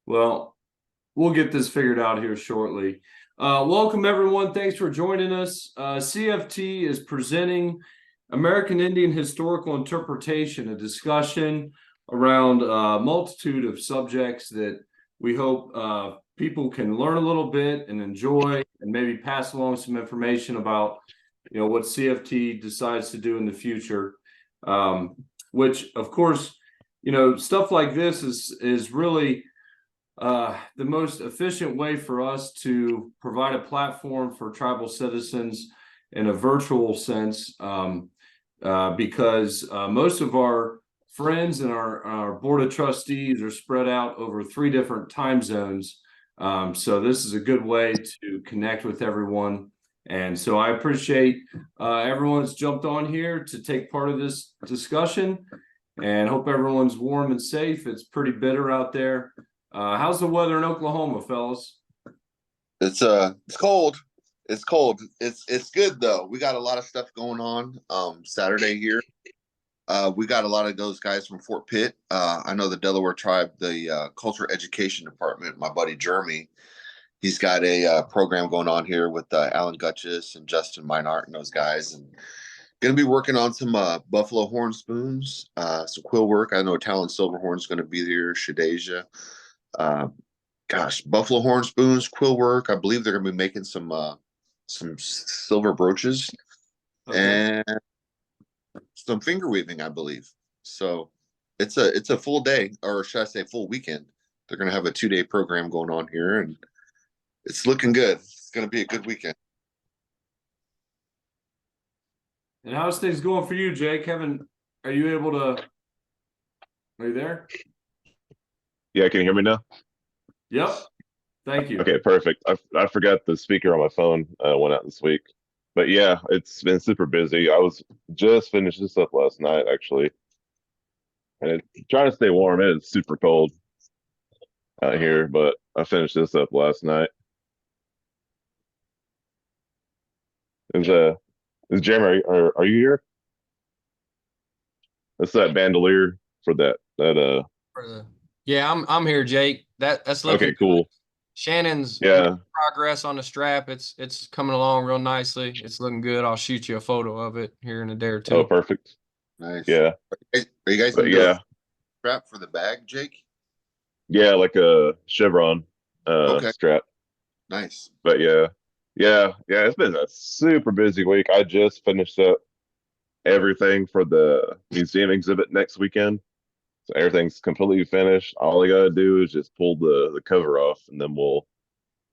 Well, we'll get this figured out here shortly. Welcome, everyone. Thanks for joining us. CFT is presenting American Indian Historical Interpretation, a discussion around a multitude of subjects that we hope people can learn a little bit and enjoy, and maybe pass along some information about, what CFT decides to do in the future. Which, of course, stuff like this is really the most efficient way for us to provide a platform for tribal citizens in a virtual sense, because most of our friends and our board of trustees are spread out over 3 different time zones. So this is a good way to connect with everyone. And so I appreciate everyone that's jumped on here to take part of this discussion, and hope everyone's warm and safe. It's pretty bitter out there. How's the weather in Oklahoma, fellas? It's cold. It's cold. It's good though. We got a lot of stuff going on. Saturday here. We got a lot of those guys from Fort Pitt. I know the Delaware tribe, the culture education department. My buddy Jeremy, he's got a program going on here with Alan Gutchis and Justin Meinart and those guys, and gonna be working on some buffalo horn spoons, some quill work. I know Talon Silverhorn's going to be here. Shadeja. Buffalo horn spoons, quill work. I believe they're gonna be making some silver brooches. Okay. And some finger weaving, I believe. So it's a full day, or should I say full weekend. They're gonna have a 2-day program going on here, and it's looking good. It's gonna be a good weekend. And how's things going for you, Jake? Are you able to? Are you there? Yeah, can you hear me now? Yep. Thank you. Okay, perfect. I forgot the speaker on my phone went out this week. But yeah, it's been super busy. I was just finished this up last night, actually. And trying to stay warm. It is super cold out here, but I finished this up last night. Is Jeremy, are you here? That's that bandolier for that Yeah, I'm here, Jake. That's looking okay, cool. Good. Shannon's Yeah. progress on the strap. It's coming along real nicely. It's looking good. I'll shoot you a photo of it here in a day or two. Oh, perfect. Nice. Yeah. Are you guys yeah strap for the bag, Jake? Yeah, like a chevron Okay. strap. Nice. But yeah. It's been a super busy week. I just finished up everything for the museum exhibit next weekend. So everything's completely finished. All I gotta do is just pull the cover off, and then we'll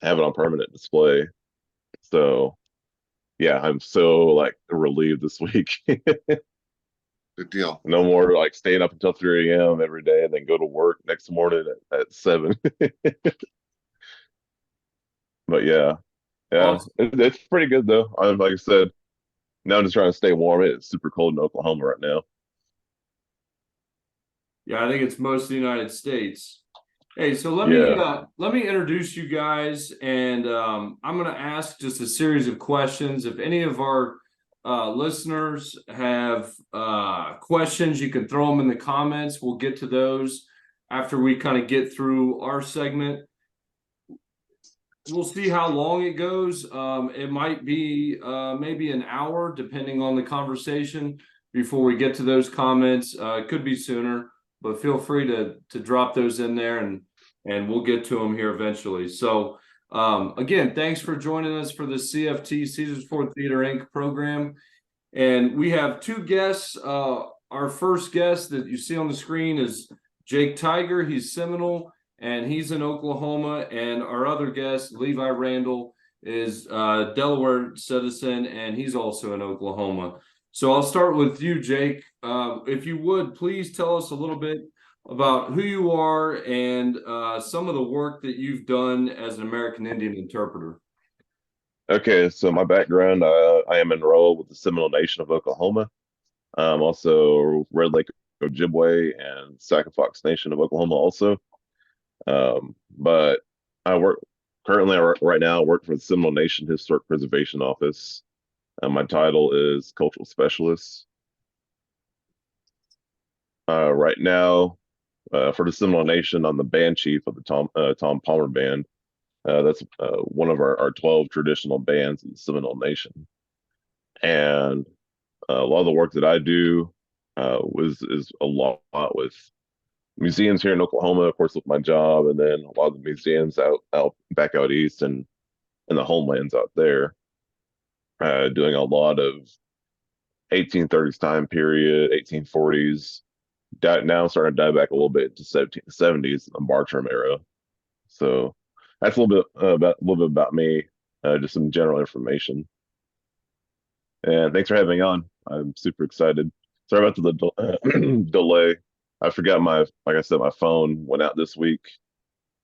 have it on permanent display. So yeah, I'm so like relieved this week. Good deal. No more like staying up until 3 a.m. every day and then go to work next morning at 7. But yeah, Awesome. it's pretty good though. Like I said, now I'm just trying to stay warm. It's super cold in Oklahoma right now. Yeah, I think it's most of the United States. Hey, so let me introduce you guys, and I'm going to ask just a series of questions. If any of our listeners have questions, you can throw them in the comments. We'll get to those after we kind of get through our segment. We'll see how long it goes. It might be maybe an hour, depending on the conversation, before we get to those comments. It could be sooner, but feel free to drop those in there, and we'll get to them here eventually. So again, thanks for joining us for the CFT Caesars Ford Theater Inc. program. And we have 2 guests. Our first guest that you see on the screen is Jake Tiger. He's Seminole, and he's in Oklahoma. And our other guest, Levi Randoll, is a Delaware citizen, and he's also in Oklahoma. So I'll start with you, Jake. If you would, please tell us a little bit about who you are and some of the work that you've done as an American Indian interpreter. Okay, so my background, I am enrolled with the Seminole Nation of Oklahoma. Also Red Lake Ojibwe and Sac-a-Fox Nation of Oklahoma also. But I right now I work for the Seminole Nation Historic Preservation Office. My title is Cultural Specialist. Right now, for the Seminole Nation. I'm the band chief of the Tom Palmer Band. That's one of our 12 traditional bands in the Seminole Nation. And a lot of the work that I do is a lot with museums here in Oklahoma, of course, with my job, and then a lot of the museums back out east and in the homelands out there, doing a lot of 1830s time period, 1840s. Now starting to dive back a little bit to 1770s, the Bartram era. So that's a little bit about me, just some general information. And thanks for having me on. I'm super excited. Sorry about the delay. I forgot like I said, my phone went out this week,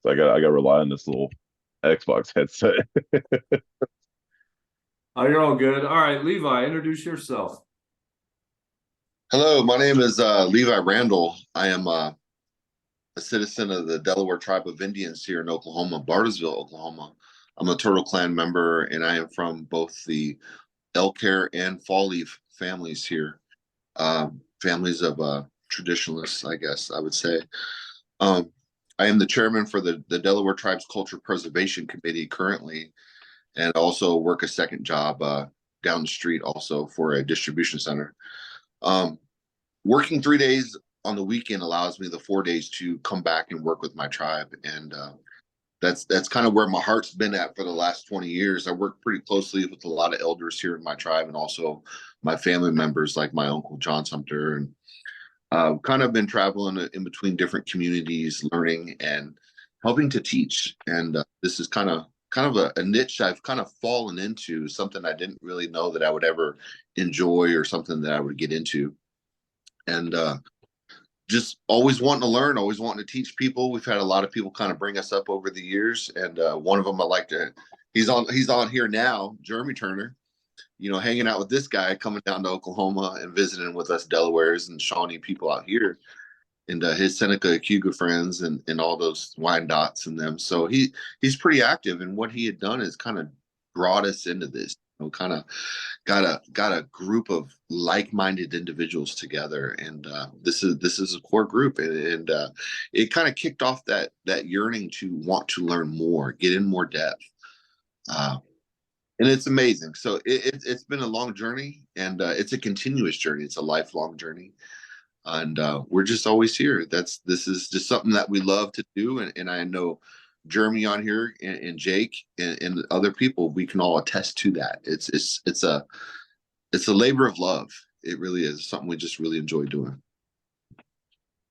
so I got to rely on this little Xbox headset. Oh, you're all good. All right, Levi, introduce yourself. Hello, my name is Levi Randoll. I am a citizen of the Delaware tribe of Indians here in Oklahoma, Bartlesville, Oklahoma. I'm a Turtle Clan member, and I am from both the Elk Hair and Fall Leaf families here. Families of traditionalists, I guess I would say. I am the chairman for the Delaware Tribes Culture Preservation Committee currently, and also work a second job down the street also for a distribution center. Working 3 days on the weekend allows me the 4 days to come back and work with my tribe. And that's kind of where my heart's been at for the last 20 years. I work pretty closely with a lot of elders here in my tribe and also my family members like my uncle John Sumter. And kind of been traveling in between different communities, learning and helping to teach. And this is kind of a niche I've kind of fallen into, something I didn't really know that I would ever enjoy or something that I would get into. And just always wanting to learn, always wanting to teach people. We've had a lot of people kind of bring us up over the years, and one of them I like to. He's on here now, Jeremy Turner. You know, hanging out with this guy, coming down to Oklahoma and visiting with us Delawares and Shawnee people out here, and his Seneca Cuga friends and all those Wyandots and them. So he's pretty active, and what he had done is kind of brought us into this. You know, kind of got a group of like-minded individuals together, and this is a core group, and it kind of kicked off that yearning to want to learn more, get in more depth, and it's amazing. So it's been a long journey, and it's a continuous journey. It's a lifelong journey, and we're just always here. This is just something that we love to do, and I know Jeremy on here and Jake and other people, we can all attest to that. It's a labor of love. It really is something we just really enjoy doing.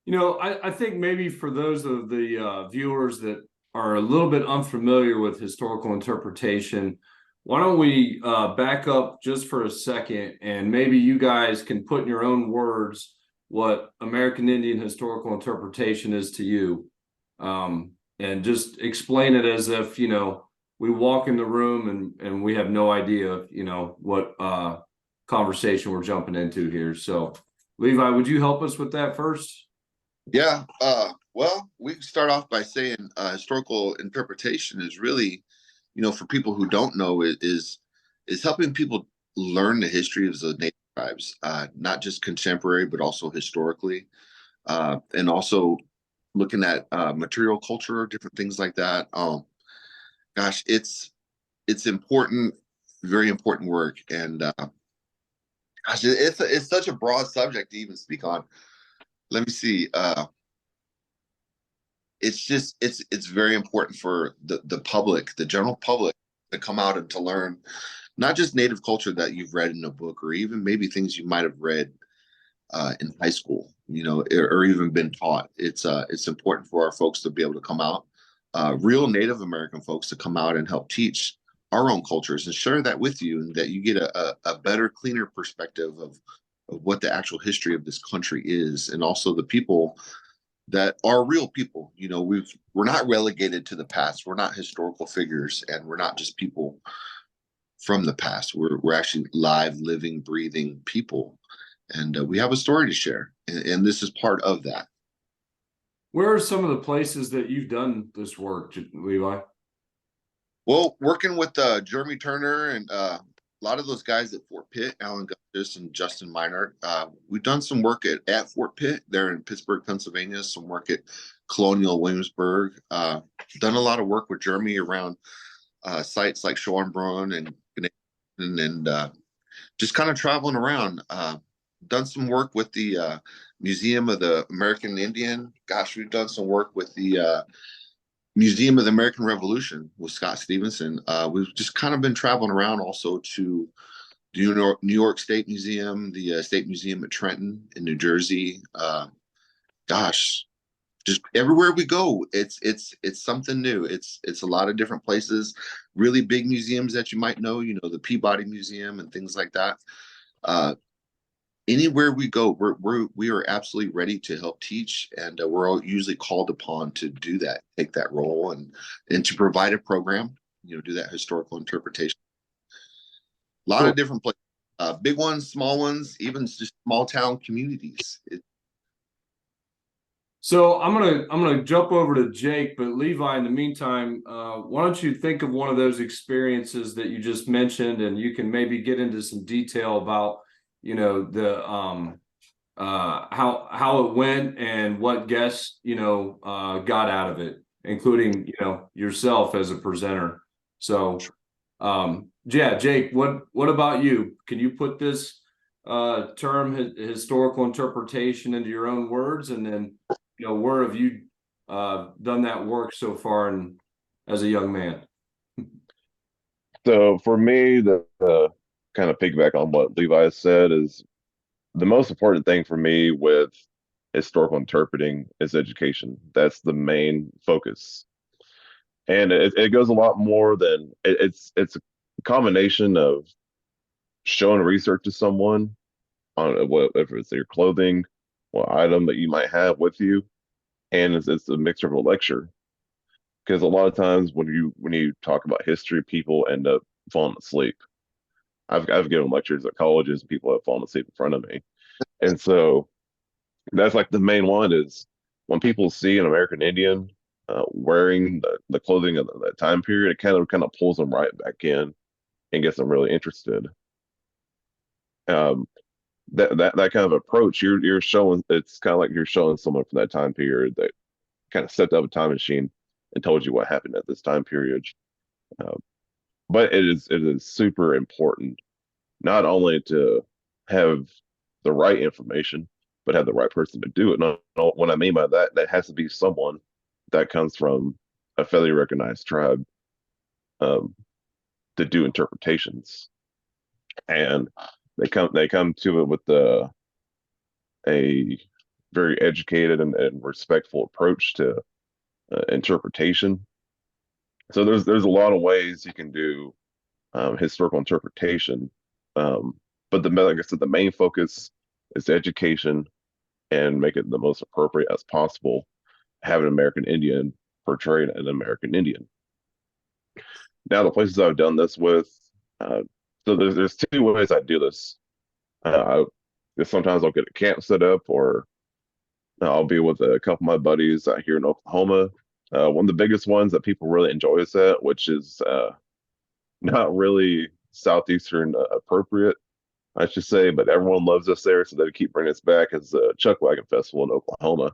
You know, I think maybe for those of the viewers that are a little bit unfamiliar with historical interpretation, why don't we back up just for a second, and maybe you guys can put in your own words what American Indian historical interpretation is to you. And just explain it as if, you know, we walk in the room and we have no idea, you know, what conversation we're jumping into here. So, Levi, would you help us with that first? Yeah. Well, we can start off by saying historical interpretation is really, you know, for people who don't know, it is helping people learn the history of the Native tribes, not just contemporary, but also historically, and also looking at material culture, different things like that. Gosh, it's important, very important work, and gosh, it's such a broad subject to even speak on. Let me see. It's very important for the public, the general public, to come out and to learn not just Native culture that you've read in a book, or even maybe things you might have read in high school, you know, or even been taught. It's important for our folks to be able to come out, real Native American folks to come out and help teach our own cultures and share that with you, and that you get a better, cleaner perspective of what the actual history of this country is, and also the people that are real people. You know, we're not relegated to the past. We're not historical figures, and we're not just people from the past. We're actually live, living, breathing people. And we have a story to share, and this is part of that. Where are some of the places that you've done this work, Levi? Well, working with Jeremy Turner and lot of those guys at Fort Pitt, Alan Gustis and Justin Minard, we've done some work at Fort Pitt there in Pittsburgh, Pennsylvania, some work at Colonial Williamsburg, done a lot of work with Jeremy around sites like Schornbrunn and just kind of traveling around. Done some work with the Museum of the American Indian. Gosh, we've done some work with the Museum of the American Revolution with Scott Stevenson. We've just kind of been traveling around also to the New York State Museum, the State Museum at Trenton in New Jersey. Gosh, just everywhere we go, it's something new. It's a lot of different places, really big museums that you might know, the Peabody Museum and things like that. Anywhere we go, we are absolutely ready to help teach, and we're all usually called upon to do that, take that role, and to provide a program, do that historical interpretation. A lot of different places, big ones, small ones, even just small town communities. So I'm gonna jump over to Jake, but Levi, in the meantime, why don't you think of one of those experiences that you just mentioned, and you can maybe get into some detail about the how it went and what guests got out of it, including yourself as a presenter. So yeah, Jake, what about you? Can you put this term historical interpretation into your own words, and then where have you done that work so far and as a young man? So for me, the kind of piggyback on what Levi said is the most important thing for me with historical interpreting is education. That's the main focus. And it goes a lot more than it's a combination of showing research to someone on what, if it's your clothing, what item that you might have with you, and it's a mixture of a lecture. Because a lot of times when you talk about history, people end up falling asleep. I've given lectures at colleges and people have fallen asleep in front of me. And so that's like the main one is when people see an American Indian wearing the clothing of that time period, it kind of pulls them right back in and gets them really interested. That kind of approach, you're showing, it's kind of like you're showing someone from that time period that kind of stepped up a time machine and told you what happened at this time period. But it is super important not only to have the right information, but have the right person to do it. No, what I mean by that, that has to be someone that comes from a federally recognized tribe to do interpretations, and they come to it with a very educated and respectful approach to interpretation. So there's a lot of ways you can do historical interpretation, but like I said, the main focus is education and make it the most appropriate as possible. Have an American Indian portrayed an American Indian. Now the places I've done this with, so there's two ways I do this. Sometimes I'll get a camp set up, or I'll be with a couple of my buddies out here in Oklahoma. One of the biggest ones that people really enjoy is at, which is not really Southeastern appropriate, I should say, but everyone loves us there, so they keep bringing us back, as the Chuck Wagon Festival in Oklahoma.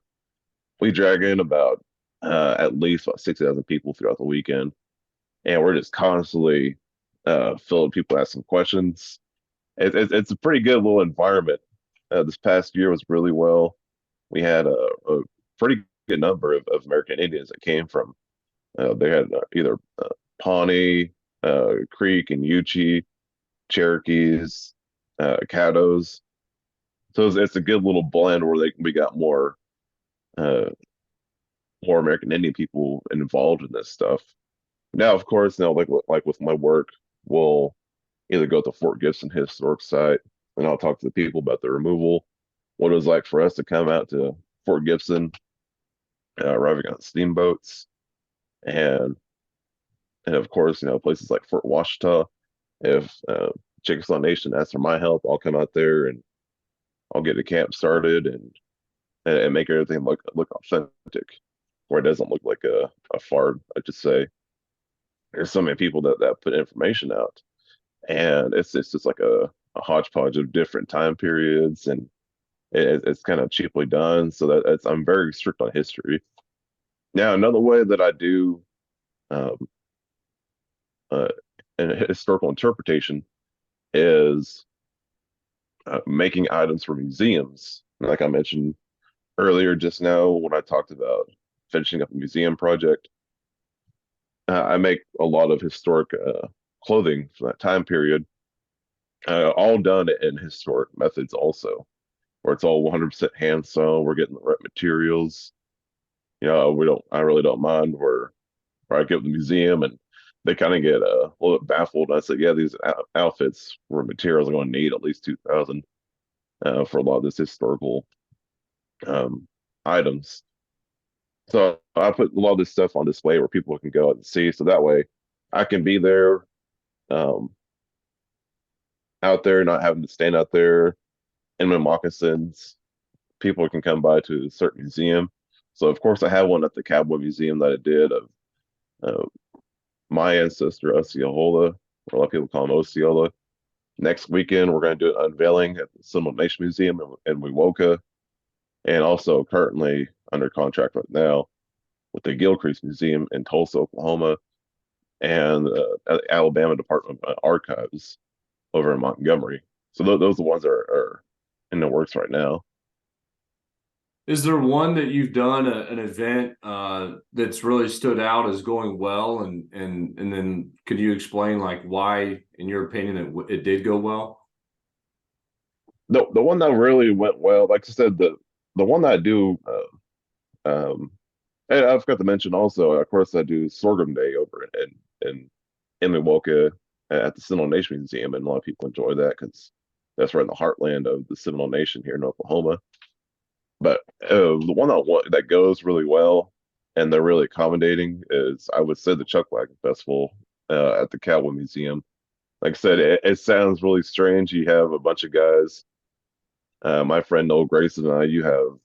We drag in about at least about 6,000 people throughout the weekend, and we're just constantly filling people asking questions. It's a pretty good little environment. This past year was really well. We had a pretty good number of American Indians that came from. They had either Pawnee, Creek, and Yuchi, Cherokees, Caddos. So it's a good little blend where we got more American Indian people involved in this stuff. Now, of course, like with my work, we'll either go to Fort Gibson Historic Site, and I'll talk to the people about the removal, what it was like for us to come out to Fort Gibson, arriving on steamboats, and of course, places like Fort Washita. If Chickasaw Nation asks for my help, I'll come out there and I'll get the camp started and make everything look authentic, where it doesn't look like a fart. I just say there's so many people that put information out, and it's just like a hodgepodge of different time periods, and it's kind of cheaply done. So I'm very strict on history. Now, another way that I do um, uh, an historical interpretation is making items for museums. Like I mentioned earlier just now when I talked about finishing up a museum project, I make a lot of historic clothing from that time period, all done in historic methods also, where it's all 100% hand sewn. We're getting the right materials. I really don't mind where I give the museum and they kind of get a little bit baffled. I said, yeah, these outfits were materials I'm going to need at least 2,000 for a lot of this historical um, items. So I put a lot of this stuff on display where people can go out and see. So that way I can be there, um, out there, not having to stand out there in my moccasins. People can come by to a certain museum. So of course I have one at the Cowboy Museum that I did of uh, my ancestor Osceola, or a lot of people call him Osceola. Next weekend we're going to do an unveiling at the Seminole Nation Museum in Wewoka, and also currently under contract right now with the Gilcrease Museum in Tulsa, Oklahoma, and the Alabama Department of Archives over in Montgomery. So those are the ones that are in the works right now. Is there one that you've done an event that's really stood out as going well, and then could you explain like why, in your opinion, it did go well? The one that really went well, like I said, the one that I do, and I forgot to mention also, of course, I do Sorghum Day over in Milwaukee at the Seminole Nation Museum, and a lot of people enjoy that because that's right in the heartland of the Seminole Nation here in Oklahoma. But the one that goes really well, and they're really accommodating, is I would say the Chuck Wagon Festival at the Cowboy Museum. Like I said, it sounds really strange. You have a bunch of guys, my friend Noel Grayson and I. You have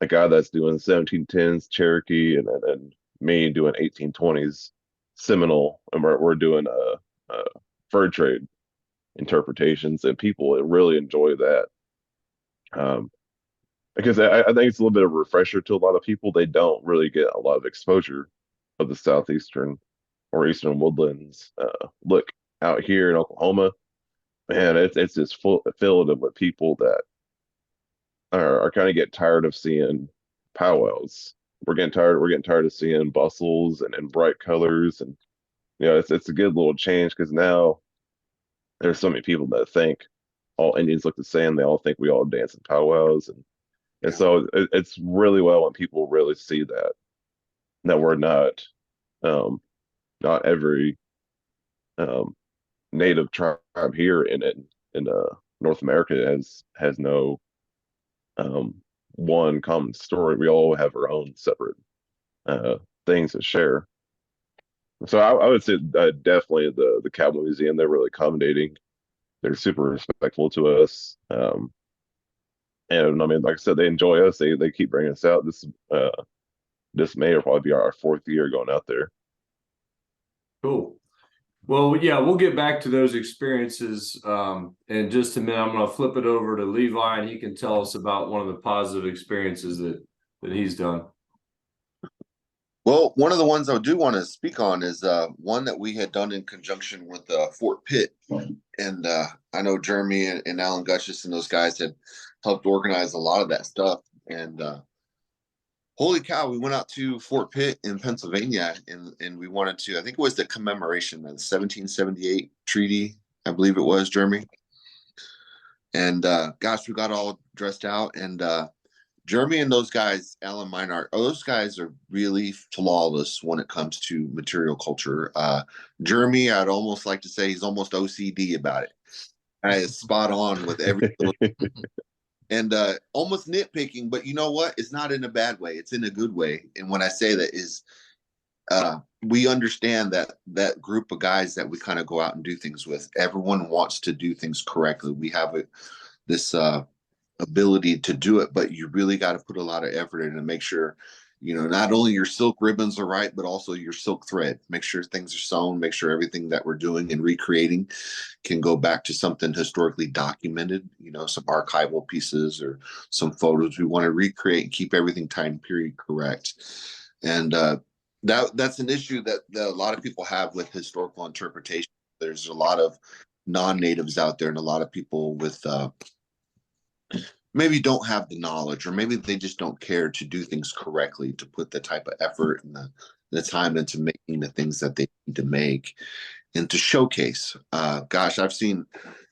a guy that's doing 1710s Cherokee, and me doing 1820s Seminole, and we're doing a fur trade interpretations, and people really enjoy that. Um, because I think it's a little bit of a refresher to a lot of people. They don't really get a lot of exposure of the southeastern or eastern woodlands look out here in Oklahoma. Man, it's just filled with people that are kind of get tired of seeing powwows. We're getting tired of seeing bustles and bright colors, and it's a good little change because now there's so many people that think all Indians look the same. They all think we all dance in powwows, and so it's really well when people really see that we're um, not every um, native tribe here in North America has no um, one common story. We all have our own separate uh, things to share. So I would say definitely the Cowboy Museum. They're really accommodating. They're super respectful to us. And I mean, like I said, they enjoy us. They keep bringing us out. This may or probably be our fourth year going out there. Cool. Well, yeah, we'll get back to those experiences in just a minute. I'm going to flip it over to Levi, and he can tell us about one of the positive experiences that he's done. Well, one of the ones I do want to speak on is one that we had done in conjunction with Fort Pitt. And I know Jeremy and Alan Gutchis and those guys had helped organize a lot of that stuff. And holy cow, we went out to Fort Pitt in Pennsylvania, and we wanted to, I think it was the commemoration of the 1778 treaty, I believe it was, Jeremy. And gosh, we got all dressed out, and Jeremy and those guys, Alan Meinart, those guys are really flawless when it comes to material culture. Jeremy, I'd almost like to say he's almost OCD about it. I is spot on with every and almost nitpicking, but you know what? It's not in a bad way. It's in a good way. And when I say that is, we understand that group of guys that we kind of go out and do things with. Everyone wants to do things correctly. We have this ability to do it, but you really got to put a lot of effort in and make sure not only your silk ribbons are right, but also your silk thread. Make sure things are sewn, make sure everything that we're doing and recreating can go back to something historically documented, some archival pieces or some photos we want to recreate and keep everything time period correct. And that's an issue that a lot of people have with historical interpretation. There's a lot of non-natives out there and a lot of people with maybe don't have the knowledge, or maybe they just don't care to do things correctly, to put the type of effort and the time into making the things that they need to make and to showcase. Gosh, I've seen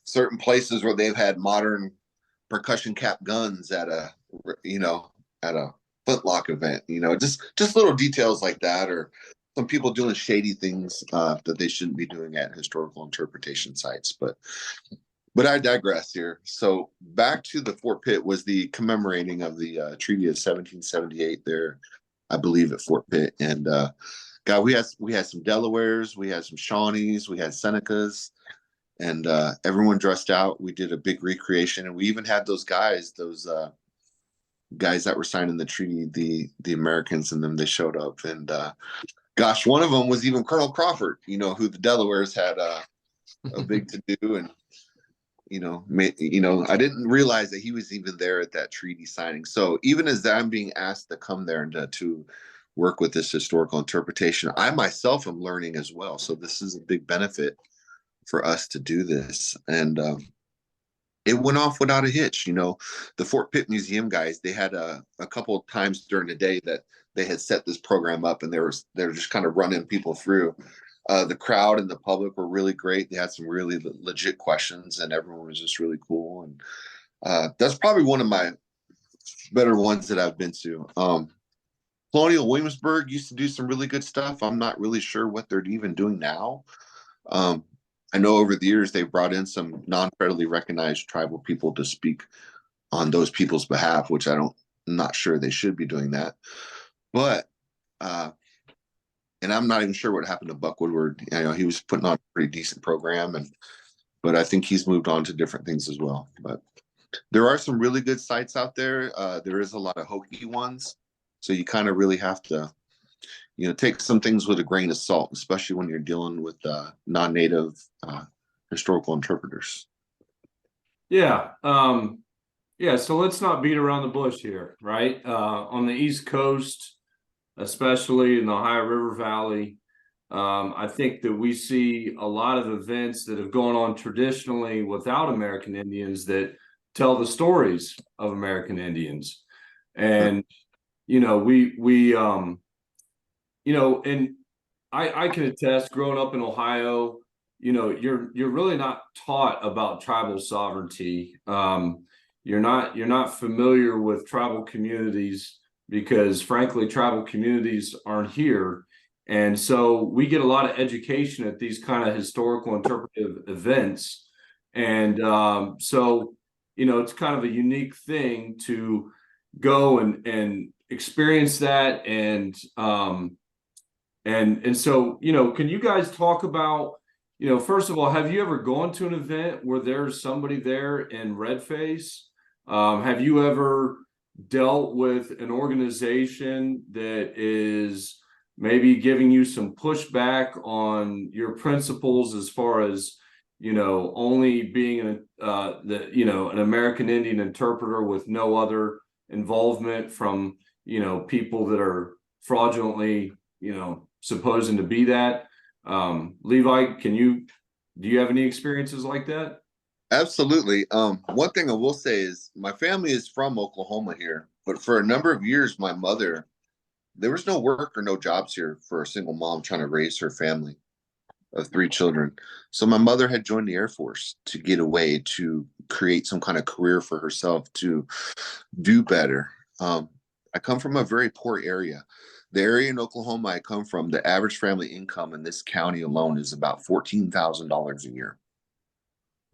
certain places where they've had modern percussion cap guns at a flintlock event, just little details like that, or some people doing shady things that they shouldn't be doing at historical interpretation sites. But I digress here. So back to the Fort Pitt was the commemorating of the Treaty of 1778 there, I believe, at Fort Pitt. And God, we had some Delawares, we had some Shawnees, we had Senecas, and everyone dressed out. We did a big recreation, and we even had those guys that were signing the treaty, the Americans, and them, they showed up. And gosh, one of them was even Colonel Crawford, who the Delawares had a big to do. And I didn't realize that he was even there at that treaty signing. So even as I'm being asked to come there and to work with this historical interpretation, I myself am learning as well. So this is a big benefit for us to do this. And it went off without a hitch. The Fort Pitt Museum guys, they had a couple of times during the day that they had set this program up, and they were just kind of running people through. The crowd and the public were really great. They had some really legit questions, and everyone was just really cool. And that's probably one of my better ones that I've been to. Colonial Williamsburg used to do some really good stuff. I'm not really sure what they're even doing now. I know over the years they brought in some non-federally recognized tribal people to speak on those people's behalf, which I'm not sure they should be doing that. But and I'm not even sure what happened to Buck Woodward. He was putting on a pretty decent program, but I think he's moved on to different things as well. But there are some really good sites out there. There is a lot of hokey ones, so you kind of really have to, take some things with a grain of salt, especially when you're dealing with non-native historical interpreters. Yeah. So let's not beat around the bush here, right? On the East Coast, especially in the Ohio River Valley, I think that we see a lot of events that have gone on traditionally without American Indians that tell the stories of American Indians. And, and I can attest, growing up in Ohio, you're really not taught about tribal sovereignty. You're not familiar with tribal communities, because frankly, tribal communities aren't here. And so we get a lot of education at these kind of historical interpretive events. And so, it's kind of a unique thing to go and experience that. And so, can you guys talk about, first of all, have you ever gone to an event where there's somebody there in red face? Have you ever dealt with an organization that is maybe giving you some pushback on your principles as far as, only being an American Indian interpreter with no other involvement from, people that are fraudulently, supposing to be that? Levi, do you have any experiences like that? Absolutely. One thing I will say is my family is from Oklahoma here, but for a number of years, my mother, there was no work or no jobs here for a single mom trying to raise her family of 3 children. So my mother had joined the Air Force to get away, to create some kind of career for herself, to do better. I come from a very poor area. The area in Oklahoma I come from, the average family income in this county alone is about $14,000 a year.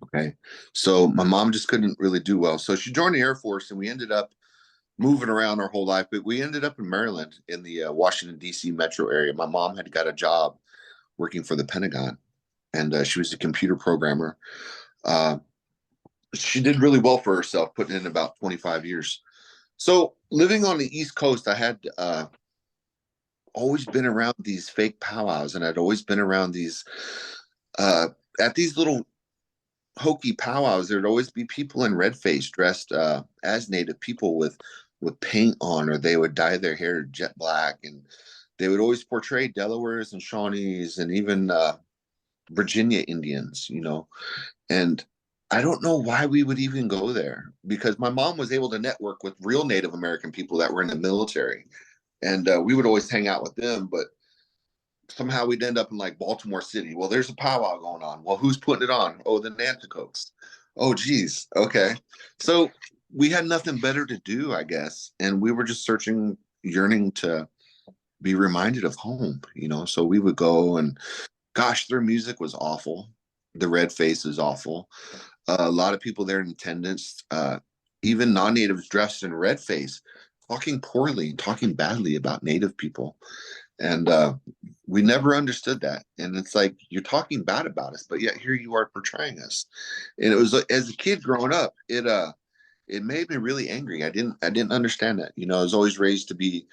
Okay. So my mom just couldn't really do well. So she joined the Air Force, and we ended up moving around our whole life, but we ended up in Maryland in the Washington, D.C. metro area. My mom had got a job working for the Pentagon, and she was a computer programmer. She did really well for herself, putting in about 25 years. So living on the East Coast, I had always been around these fake powwows, and I'd always been around these at these little hokey powwows. There'd always be people in red face dressed as Native people with paint on, or they would dye their hair jet black, and they would always portray Delawares and Shawnees and even Virginia Indians, and I don't know why we would even go there, because my mom was able to network with real Native American people that were in the military, and we would always hang out with them. But somehow we'd end up in like Baltimore City. Well, there's a powwow going on. Well, who's putting it on? Oh, the Nanticokes. Oh, geez. Okay. So we had nothing better to do, I guess. And we were just searching, yearning to be reminded of home, So we would go, and gosh, their music was awful. The red face is awful. A lot of people there in attendance, even non-natives dressed in red face, talking poorly, talking badly about Native people. And we never understood that. And it's like, you're talking bad about us, but yet here you are portraying us. And it was, as a kid growing up, it made me really angry. I didn't understand that. I was always raised to be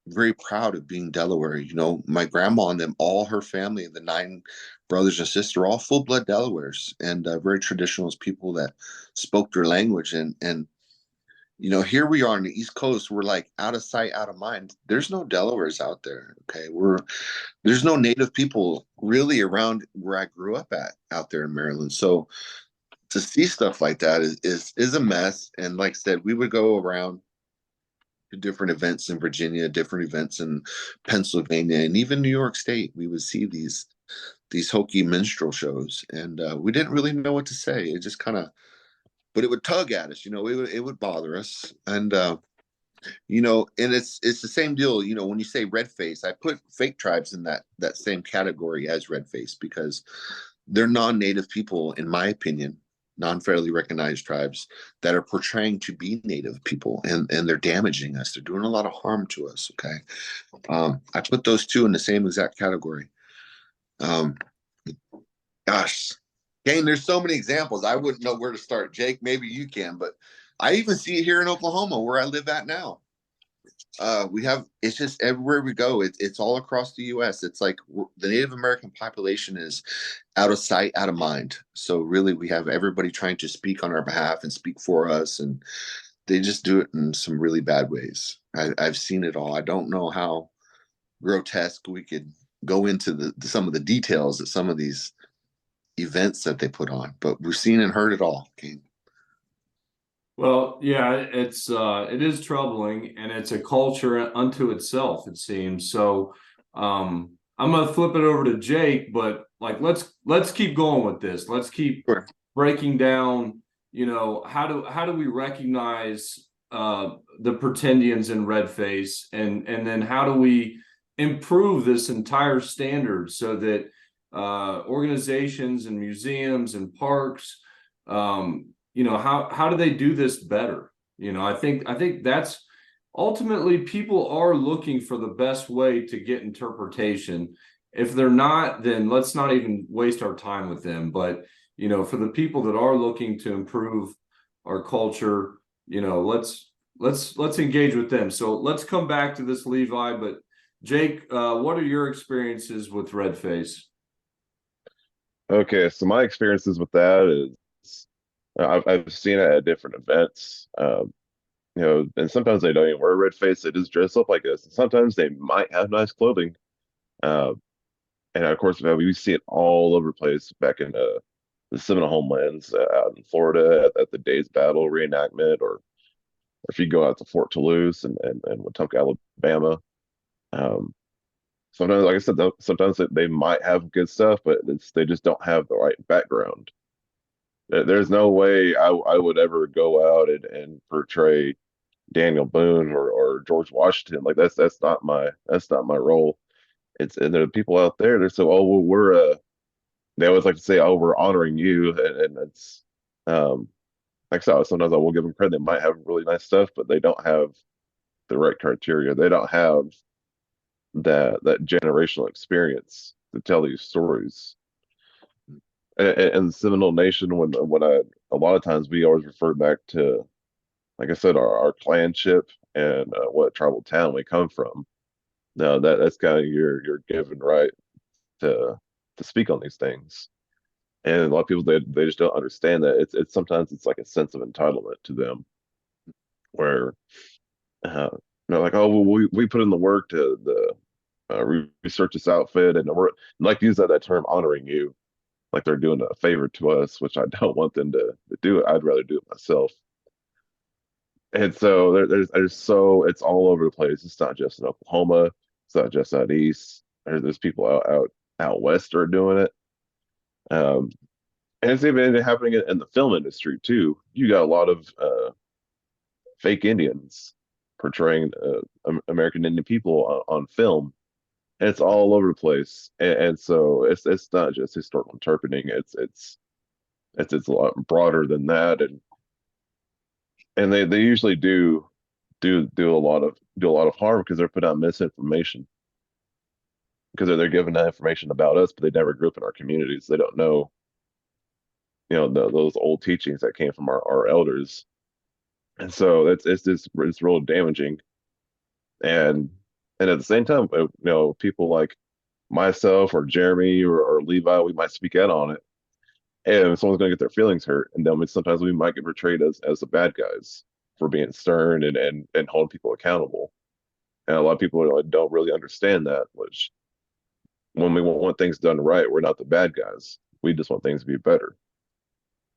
very proud of being Delaware. My grandma and them, all her family, the 9 brothers and sisters, all full blood Delawares, and very traditionalist people that spoke their language. And here we are on the East Coast. We're like out of sight, out of mind. There's no Delawares out there. Okay. There's no Native people really around where I grew up out there in Maryland. So to see stuff like that is a mess. And like I said, we would go around to different events in Virginia, different events in Pennsylvania, and even New York State. We would see these hokey minstrel shows, and we didn't really know what to say. It just kind of, but it would tug at us, it would bother us. And and it's the same deal. When you say red face, I put fake tribes in that same category as red face, because they're non-native people, in my opinion, non-federally recognized tribes that are portraying to be Native people, and they're damaging us. They're doing a lot of harm to us. Okay. I put those two in the same exact category. Gosh, Kane, there's so many examples. I wouldn't know where to start. Jake, maybe you can, but I even see it here in Oklahoma, where I live at now. It's just everywhere we go. It's all across the U.S. It's like the Native American population is out of sight, out of mind. So really, we have everybody trying to speak on our behalf and speak for us, and they just do it in some really bad ways. I've seen it all. I don't know how grotesque we could go into some of the details of some of these events that they put on, but we've seen and heard it all. Kane. Well, yeah, it is troubling, and it's a culture unto itself, it seems. So I'm gonna flip it over to Jake, but like let's keep going with this. Let's keep breaking down, how do we recognize the pretendians in red face, and then how do we improve this entire standard so that organizations and museums and parks, how do they do this better? I think that's ultimately, people are looking for the best way to get interpretation. If they're not, then let's not even waste our time with them. But for the people that are looking to improve our culture, let's engage with them. So let's come back to this, Levi. But Jake, what are your experiences with red face? Okay, so my experiences with that is I've seen it at different events. And sometimes they don't even wear red face; they just dress up like this. And sometimes they might have nice clothing, uh, and of course, we see it all over the place back in the Seminole homelands, out in Florida at the Days Battle reenactment, or if you go out to Fort Toulouse and Wetumpka, Alabama. Um, Sometimes, like I said, sometimes they might have good stuff, but they just don't have the right background. There's no way I would ever go out and portray Daniel Boone or George Washington. Like that's not my role. And there are people out there, they're so, oh well, they always like to say, oh, we're honoring you, and it's like, so sometimes I will give them credit. They might have really nice stuff, but they don't have the right criteria. They don't have that generational experience to tell these stories. And the Seminole Nation, when a lot of times we always refer back to, like I said, our clanship and what tribal town we come from. No, that's kind of your given right to speak on these things. And a lot of people they just don't understand that it's sometimes it's like a sense of entitlement to them where they're like, oh, well, we put in the work to the research this outfit, and we're like to use that term honoring you, like they're doing a favor to us, which I don't want them to do it. I'd rather do it myself. And so there's so it's all over the place. It's not just in Oklahoma. It's not just out east. There's people out west are doing it. Um, and it's even happening in the film industry too. You got a lot of fake Indians portraying American Indian people on film. And it's all over the place, and so it's not just historical interpreting. It's a lot broader than that, and they usually do a lot of harm because they're putting out misinformation because they're giving that information about us, but they never grew up in our communities. They don't know, those old teachings that came from our elders, and so it's real damaging. And at the same time, people like myself or Jeremy or Levi, we might speak out on it, and someone's going to get their feelings hurt, and then sometimes we might get portrayed as the bad guys for being stern and holding people accountable. And a lot of people don't really understand that, which when we want things done right, we're not the bad guys. We just want things to be better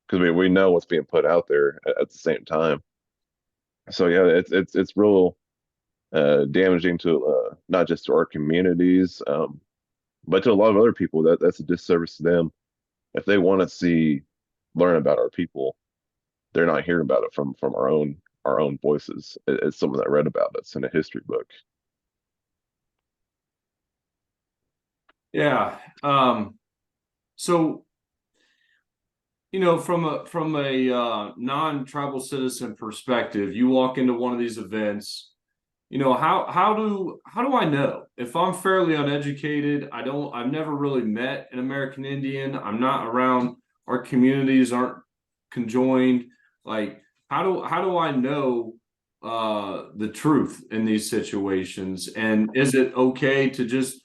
because we know what's being put out there at the same time. So yeah, it's real damaging to not just to our communities, but to a lot of other people. That's a disservice to them. If they want to learn about our people, they're not hearing about it from our own voices. It's someone that read about us in a history book. Yeah. So, from a non-tribal citizen perspective, you walk into one of these events. How do I know if I'm fairly uneducated? I've never really met an American Indian. I'm not around, our communities aren't conjoined. Like, how do I know the truth in these situations? And is it okay to just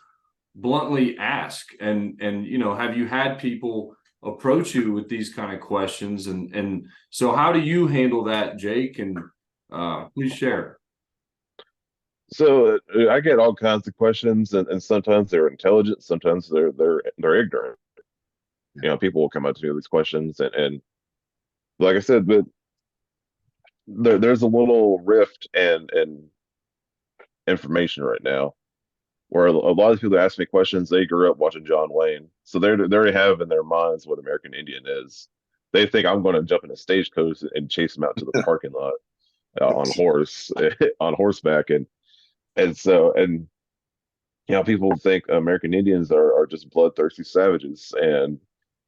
bluntly ask? And have you had people approach you with these kind of questions? And so how do you handle that, Jake? And please share. So I get all kinds of questions, and sometimes they're intelligent, sometimes they're ignorant. People will come up to me with these questions, and like I said, but there's a little rift and information right now where a lot of people that ask me questions, they grew up watching John Wayne, so they already have in their minds what American Indian is. They think I'm going to jump in a stagecoach and chase them out to the parking lot on on horseback, and so people think American Indians are just bloodthirsty savages, and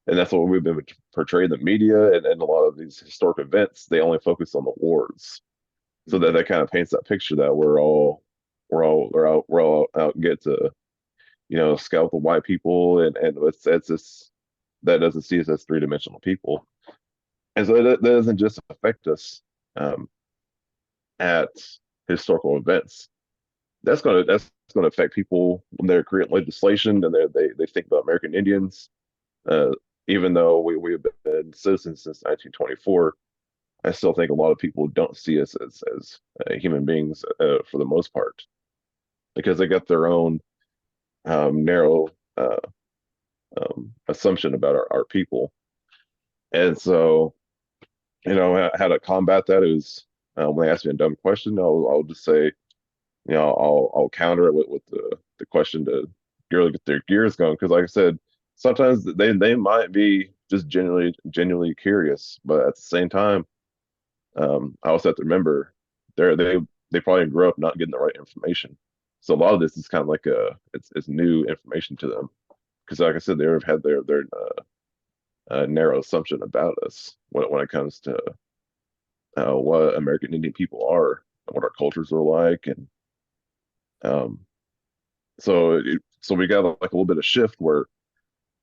that's what we've been portraying in the media and a lot of these historic events. They only focus on the wars, so that kind of paints that picture that we're all out get to scalp the white people, and it's just that doesn't see us as three-dimensional people, and so that doesn't just affect us at historical events. That's gonna affect people when they're creating legislation and they think about American Indians. Uh, Even though we've been citizens since 1924, I still think a lot of people don't see us as human beings for the most part because they got their own narrow assumption about our people. And so, how to combat that is when they ask me a dumb question, I'll just say, I'll counter it with the question to really get their gears going. Because like I said, sometimes they might be just genuinely curious, but at the same time, I also have to remember they probably grew up not getting the right information. So a lot of this is kind of like it's new information to them. Because like I said, they've had their narrow assumption about us when it comes to what American Indian people are, and what our cultures are like, and um, so we got like a little bit of shift where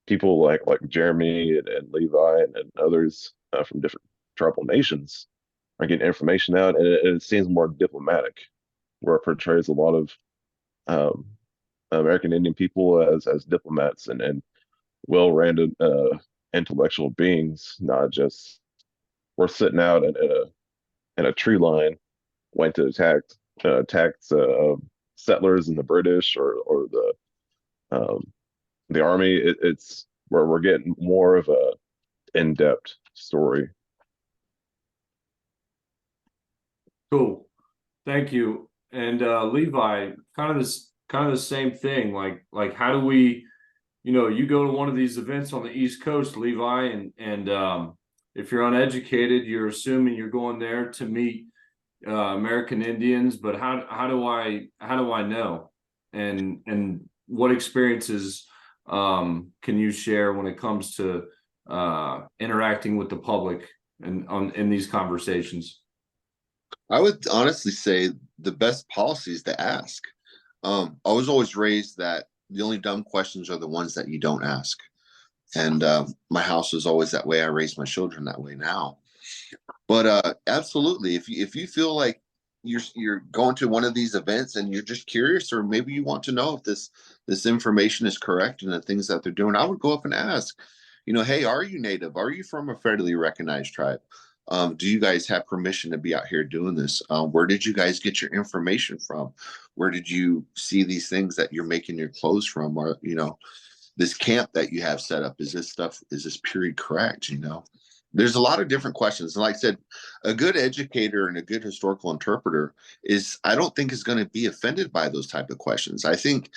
people like Jeremy and Levi and others from different tribal nations are getting information out, and it seems more diplomatic, where it portrays a lot of um, American Indian people as diplomats and well-rounded intellectual beings, not just we're sitting out in a tree line waiting to attack settlers and the British or the army. It's where we're getting more of a in-depth story. Cool. Thank you. And Levi, kind of the same thing. Like how do we, you go to one of these events on the East Coast, Levi, and if you're uneducated, you're assuming you're going there to meet American Indians, but how do I know? And what experiences can you share when it comes to interacting with the public and in these conversations? I would honestly say the best policy is to ask. I was always raised that the only dumb questions are the ones that you don't ask. And my house was always that way. I raised my children that way now. But absolutely, if you feel like you're going to one of these events and you're just curious, or maybe you want to know if this information is correct and the things that they're doing, I would go up and ask, hey, are you native? Are you from a federally recognized tribe? Do you guys have permission to be out here doing this? Where did you guys get your information from? Where did you see these things that you're making your clothes from? Or, this camp that you have set up, is this period correct? There's a lot of different questions. And like I said, a good educator and a good historical interpreter I don't think is going to be offended by those type of questions. I think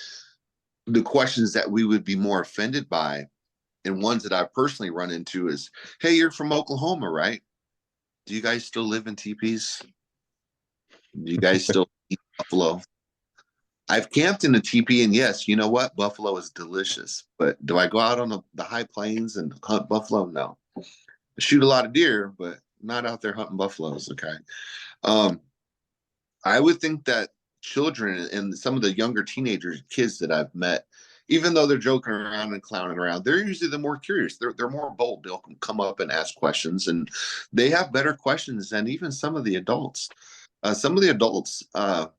the questions that we would be more offended by, and ones that I've personally run into, is, hey, you're from Oklahoma, right? Do you guys still live in teepees? Do you guys still eat buffalo? I've camped in a teepee, and yes, you know what? Buffalo is delicious. But do I go out on the high plains and hunt buffalo? No. I shoot a lot of deer, but not out there hunting buffaloes. Okay. I would think that children and some of the younger teenagers, kids that I've met, even though they're joking around and clowning around, they're usually the more curious. They're more bold. They'll come up and ask questions, and they have better questions than even some of the adults. Some of the adults, I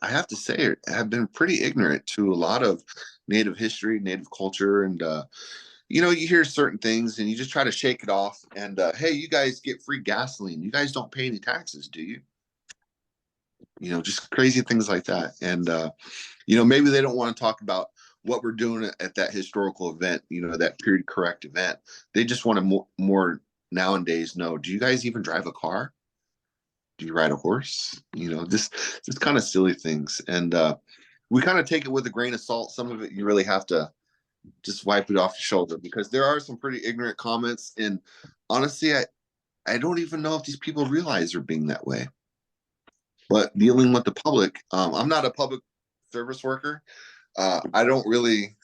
have to say, have been pretty ignorant to a lot of Native history, Native culture, and you hear certain things and you just try to shake it off. And hey, you guys get free gasoline. You guys don't pay any taxes, do you? Just crazy things like that. And maybe they don't want to talk about what we're doing at that historical event, that period correct event. They just want to more nowadays know, do you guys even drive a car? Do you ride a horse? Just kind of silly things. And we kind of take it with a grain of salt. Some of it you really have to just wipe it off your shoulder, because there are some pretty ignorant comments. And honestly, I don't even know if these people realize they're being that way. But dealing with the public, I'm not a public service worker. I don't really,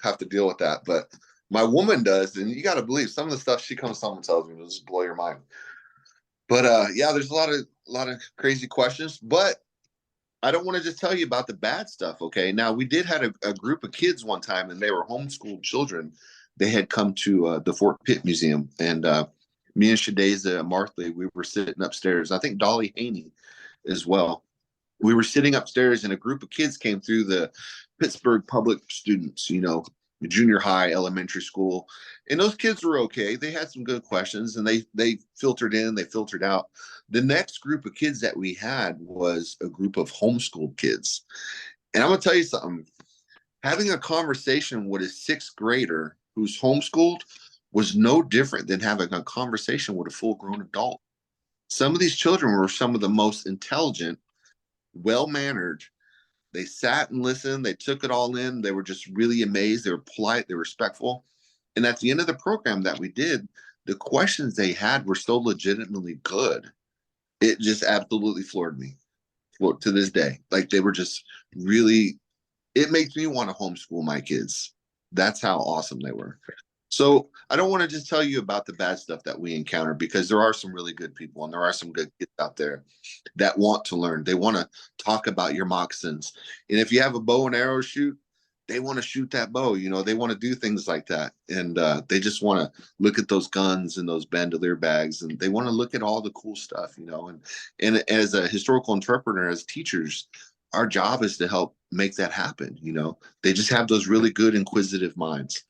have to deal with that. But my woman does, and you got to believe some of the stuff she comes home and tells me will just blow your mind. But yeah, there's a lot of crazy questions. But I don't want to just tell you about the bad stuff. Okay, now we did have a group of kids one time, and they were homeschooled children. They had come to the Fort Pitt Museum, and me and Shadeza and Martha, we were sitting upstairs. I think Dolly Haney as well. We were sitting upstairs, and a group of kids came through, the Pittsburgh public students, junior high, elementary school. And those kids were okay. They had some good questions, and they filtered in, they filtered out. The next group of kids that we had was a group of homeschooled kids. And I'm going to tell you something. Having a conversation with a sixth grader who's homeschooled was no different than having a conversation with a full-grown adult. Some of these children were some of the most intelligent, well-mannered. They sat and listened. They took it all in. They were just really amazed. They were polite. They were respectful. And at the end of the program that we did, the questions they had were so legitimately good. It just absolutely floored me to this day. Like, they were just really, it makes me want to homeschool my kids. That's how awesome they were. So I don't want to just tell you about the bad stuff that we encounter, because there are some really good people, and there are some good kids out there that want to learn. They want to talk about your moccasins. And if you have a bow and arrow shoot, they want to shoot that bow. They want to do things like that. And they just want to look at those guns and those bandolier bags, and they want to look at all the cool stuff, And as a historical interpreter, as teachers, our job is to help make that happen. They just have those really good inquisitive minds.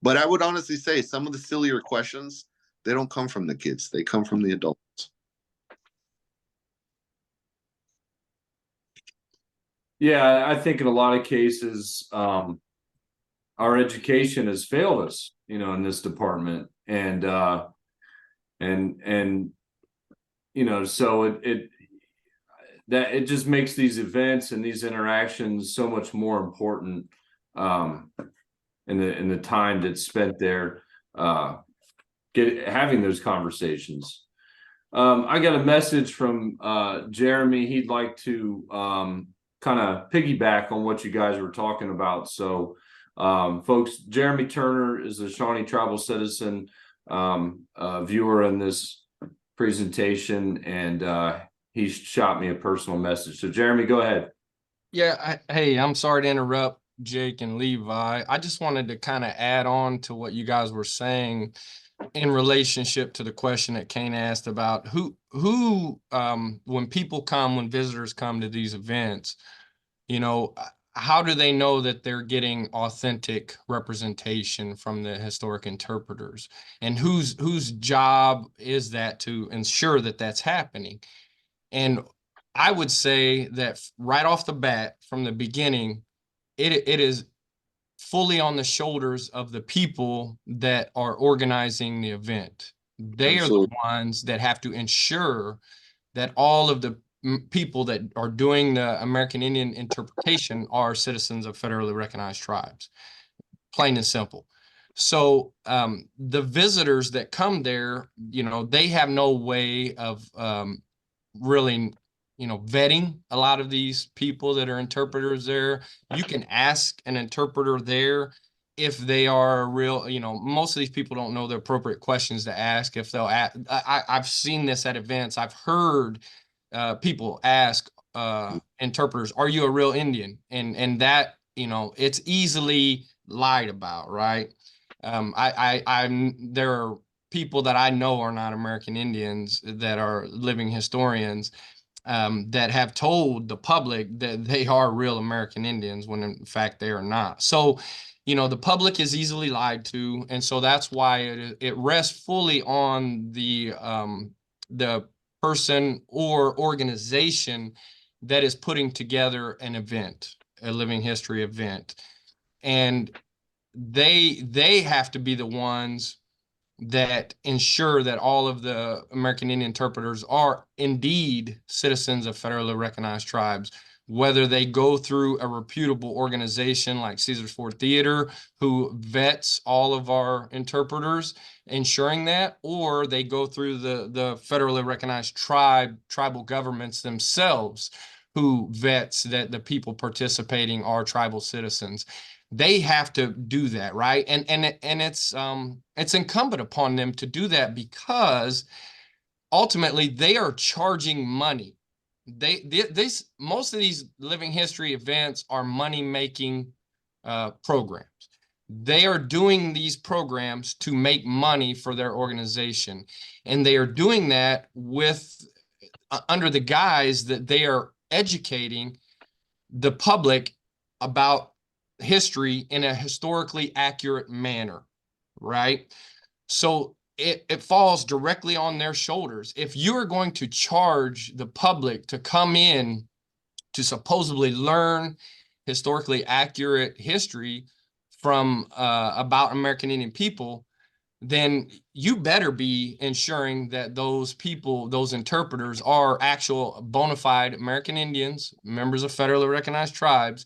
But I would honestly say some of the sillier questions, they don't come from the kids. They come from the adults. Yeah, I think in a lot of cases, our education has failed us, in this department. And so it just makes these events and these interactions so much more important, in the time that's spent there, having those conversations. I got a message from Jeremy. He'd like to kind of piggyback on what you guys were talking about. So, folks, Jeremy Turner is a Shawnee tribal citizen, viewer in this presentation, and he shot me a personal message. So, Jeremy, go ahead. Yeah, hey, I'm sorry to interrupt Jake and Levi. I just wanted to kind of add on to what you guys were saying in relationship to the question that Kane asked about who when when visitors come to these events, how do they know that they're getting authentic representation from the historic interpreters, and whose job is that to ensure that that's happening? And I would say that right off the bat, from the beginning, it is fully on the shoulders of the people that are organizing the event. They are the ones that have to ensure that all of the people that are doing the American Indian interpretation are citizens of federally recognized tribes, plain and simple. So the visitors that come there, they have no way of really, vetting a lot of these people that are interpreters there. You can ask an interpreter there if they are real, most of these people don't know the appropriate questions to ask. If they'll ask, I've seen this at events. I've heard people ask interpreters, "Are you a real Indian?" And that, it's easily lied about, right? There are people that I know are not American Indians that are living historians, that have told the public that they are real American Indians when in fact they are not. So, the public is easily lied to, and so that's why it rests fully on the person or organization that is putting together an event, a living history event, and they have to be the ones that ensure that all of the American Indian interpreters are indeed citizens of federally recognized tribes, whether they go through a reputable organization like Caesars Ford Theater, who vets all of our interpreters, ensuring that, or they go through the federally recognized tribal governments themselves, who vets that the people participating are tribal citizens. They have to do that, right? And it's incumbent upon them to do that, because ultimately they are charging money. Most of these living history events are money-making programs. They are doing these programs to make money for their organization, and they are doing that with under the guise that they are educating the public about history in a historically accurate manner, right? So it falls directly on their shoulders. If you are going to charge the public to come in to supposedly learn historically accurate history from about American Indian people, then you better be ensuring that those people, those interpreters, are actual bona fide American Indians, members of federally recognized tribes,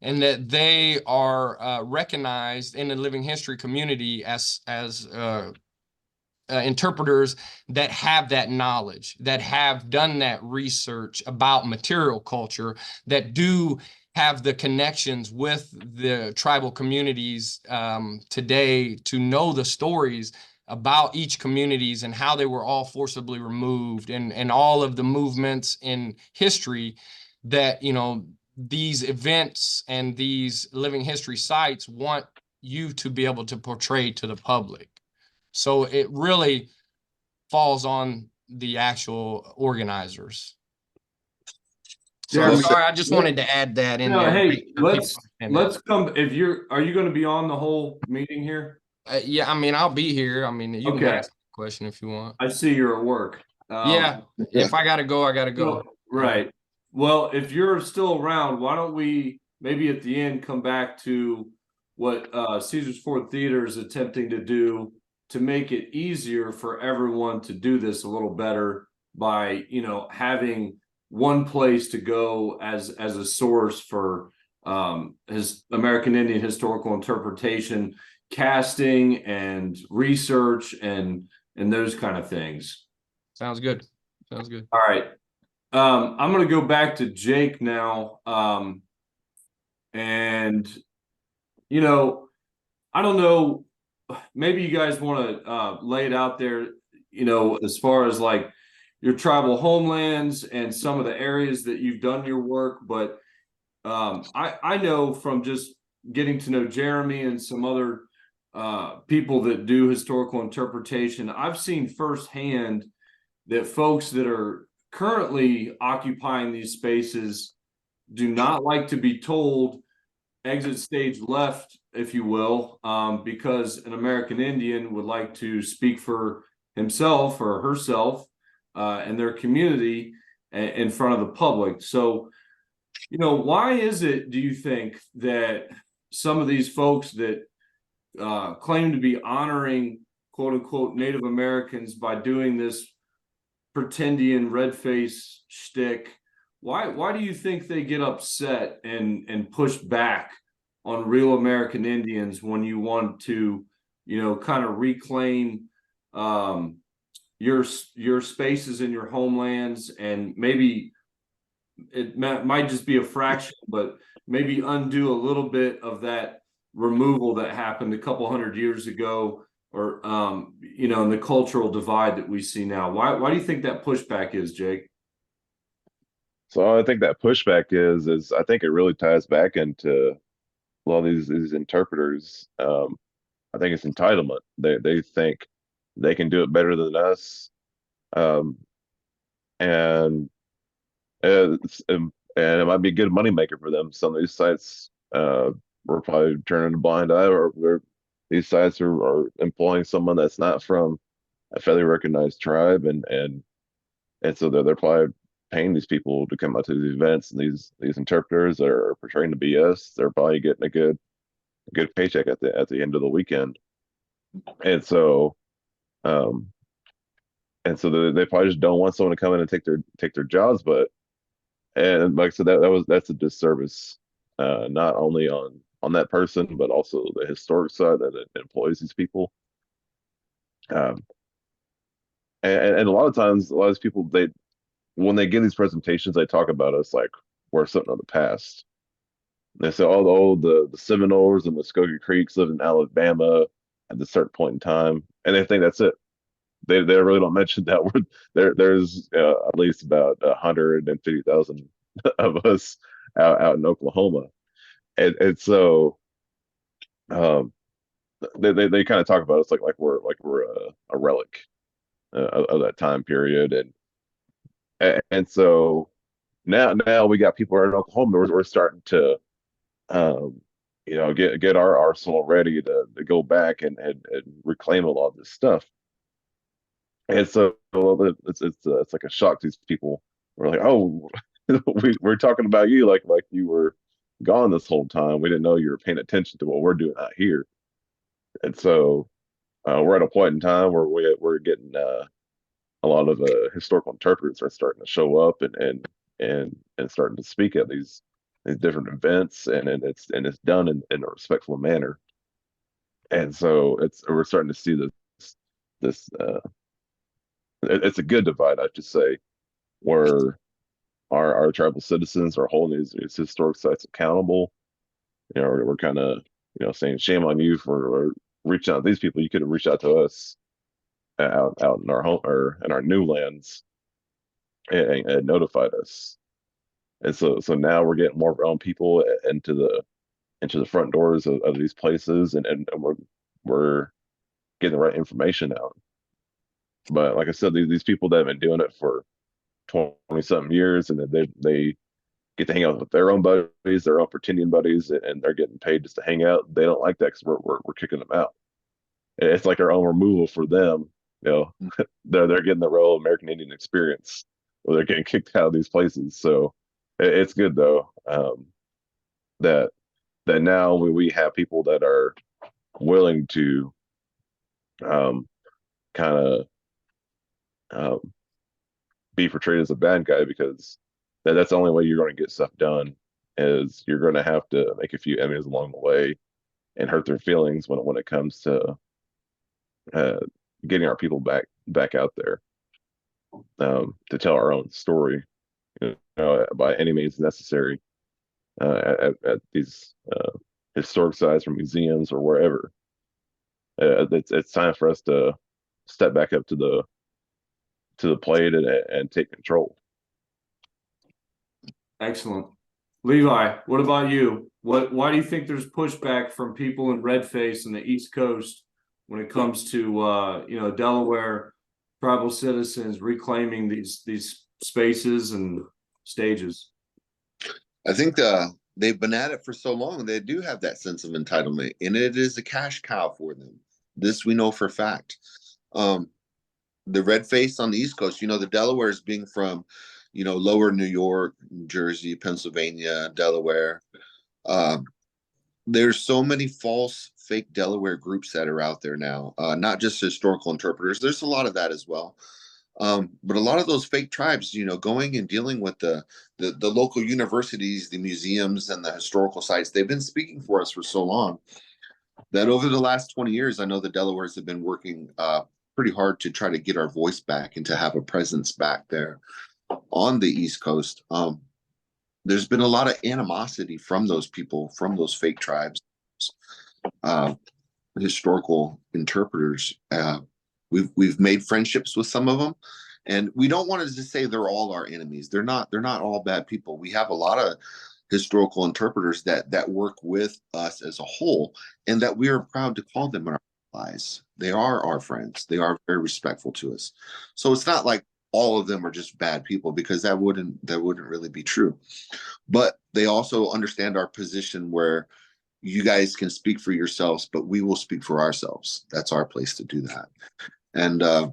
and that they are recognized in the living history community as interpreters that have that knowledge, that have done that research about material culture, that do have the connections with the tribal communities today to know the stories about each communities and how they were all forcibly removed, and all of the movements in history that, these events and these living history sites want you to be able to portray to the public. So it really falls on the actual organizers. So Jeremy, sorry, I just wanted to add that in no, there. to make hey, sure people understand that. let's come. Are you going to be on the whole meeting here? Yeah, I mean, I'll be here. I mean, you can Okay. ask a question if you want. I see you're at work. Yeah, if I gotta go, I gotta go. Well, right. Well, if you're still around, why don't we maybe at the end come back to what Caesar's Ford Theater is attempting to do to make it easier for everyone to do this a little better by, you know, having one place to go as a source for his American Indian historical interpretation, casting and research and those kind of things. Sounds good. Sounds good. All right. I'm going to go back to Jake now. And, you know, I don't know, maybe you guys want to lay it out there, you know, as far as like your tribal homelands and some of the areas that you've done your work. But I know from just getting to know Jeremy and some other people that do historical interpretation, I've seen firsthand that folks that are currently occupying these spaces do not like to be told exit stage left, if you will, because an American Indian would like to speak for himself or herself and their community in front of the public. So, you know, why is it, do you think, that some of these folks that claim to be honoring quote unquote Native Americans by doing this pretendian red face shtick, why do you think they get upset and push back on real American Indians when you want to, you know, kind of reclaim your spaces in your homelands, and maybe it might just be a fraction, but maybe undo a little bit of that removal that happened a couple hundred years ago, or you know, in the cultural divide that we see now? Why do you think that pushback is, Jake? So I think that pushback is I think it really ties back into a lot of these interpreters. I think it's entitlement. They think they can do it better than us, um, and and it might be a good moneymaker for them. Some of these sites we're probably turning a blind eye, or these sites are employing someone that's not from a federally recognized tribe, and so they're probably paying these people to come out to these events, and these interpreters are portraying the BS. They're probably getting a good paycheck at the end of the weekend, and so um they probably just don't want someone to come in and take their jobs. But and like I said, that's a disservice, not only on that person, but also the historic side that it employs these people. Um, and a lot of times, a lot of these people, when they give these presentations, they talk about us like we're something of the past. They say, oh, the Seminoles and Muskogee Creeks lived in Alabama at a certain point in time, and they think that's it. They really don't mention that there's at least about 150,000 of us out in Oklahoma, and so um, they kind of talk about us like we're a relic of that time period, and so now we got people in Oklahoma. We're starting to um, get our arsenal ready to go back and reclaim a lot of this stuff. And so it's like a shock to these people. We're like, oh, we're talking about you like you were gone this whole time. We didn't know you were paying attention to what we're doing out here. And so we're at a point in time where we're getting a lot of historical interpreters are starting to show up and starting to speak at these different events, and it's done in a respectful manner. And so we're starting to see this it's a good divide, I should say, where our tribal citizens are holding these historic sites accountable. You know, we're kind of saying shame on you for reaching out to these people. You could have reached out to us out in our home or in our new lands and notified us. And so now we're getting more of our own people into the front doors of these places, and we're getting the right information out. But like I said, these people that have been doing it for 20 something years, and they get to hang out with their own buddies, their own pretending buddies, and they're getting paid just to hang out. They don't like that because we're kicking them out. It's like our own removal for them. You know, they're getting the real American Indian experience where they're getting kicked out of these places. So it's good though, that now we have people that are willing to kind of be portrayed as a bad guy, because that's the only way you're going to get stuff done, is you're going to have to make a few enemies along the way and hurt their feelings when it comes to getting our people back out there, to tell our own story, by any means necessary, at these historic sites or museums or wherever. It's time for us to step back up to the plate and take control. Excellent. Levi, what about you? Why do you think there's pushback from people in Redface and the East Coast when it comes to Delaware tribal citizens reclaiming these spaces and stages? I think they've been at it for so long, they do have that sense of entitlement, and it is a cash cow for them. This we know for a fact. The Redface on the East Coast, the Delawares being from, lower New York, New Jersey, Pennsylvania, Delaware. There's so many false, fake Delaware groups that are out there now, not just historical interpreters. There's a lot of that as well. But a lot of those fake tribes, going and dealing with the local universities, the museums, and the historical sites, they've been speaking for us for so long that over the last 20 years, I know the Delawares have been working pretty hard to try to get our voice back and to have a presence back there on the East Coast. There's been a lot of animosity from those people, from those fake tribes, historical interpreters. We've made friendships with some of them, and we don't want to just say they're all our enemies. They're not all bad people. We have a lot of historical interpreters that work with us as a whole, and that we are proud to call them our allies. They are our friends. They are very respectful to us. So it's not like all of them are just bad people, because that wouldn't really be true. But they also understand our position, where you guys can speak for yourselves, but we will speak for ourselves. That's our place to do that. And a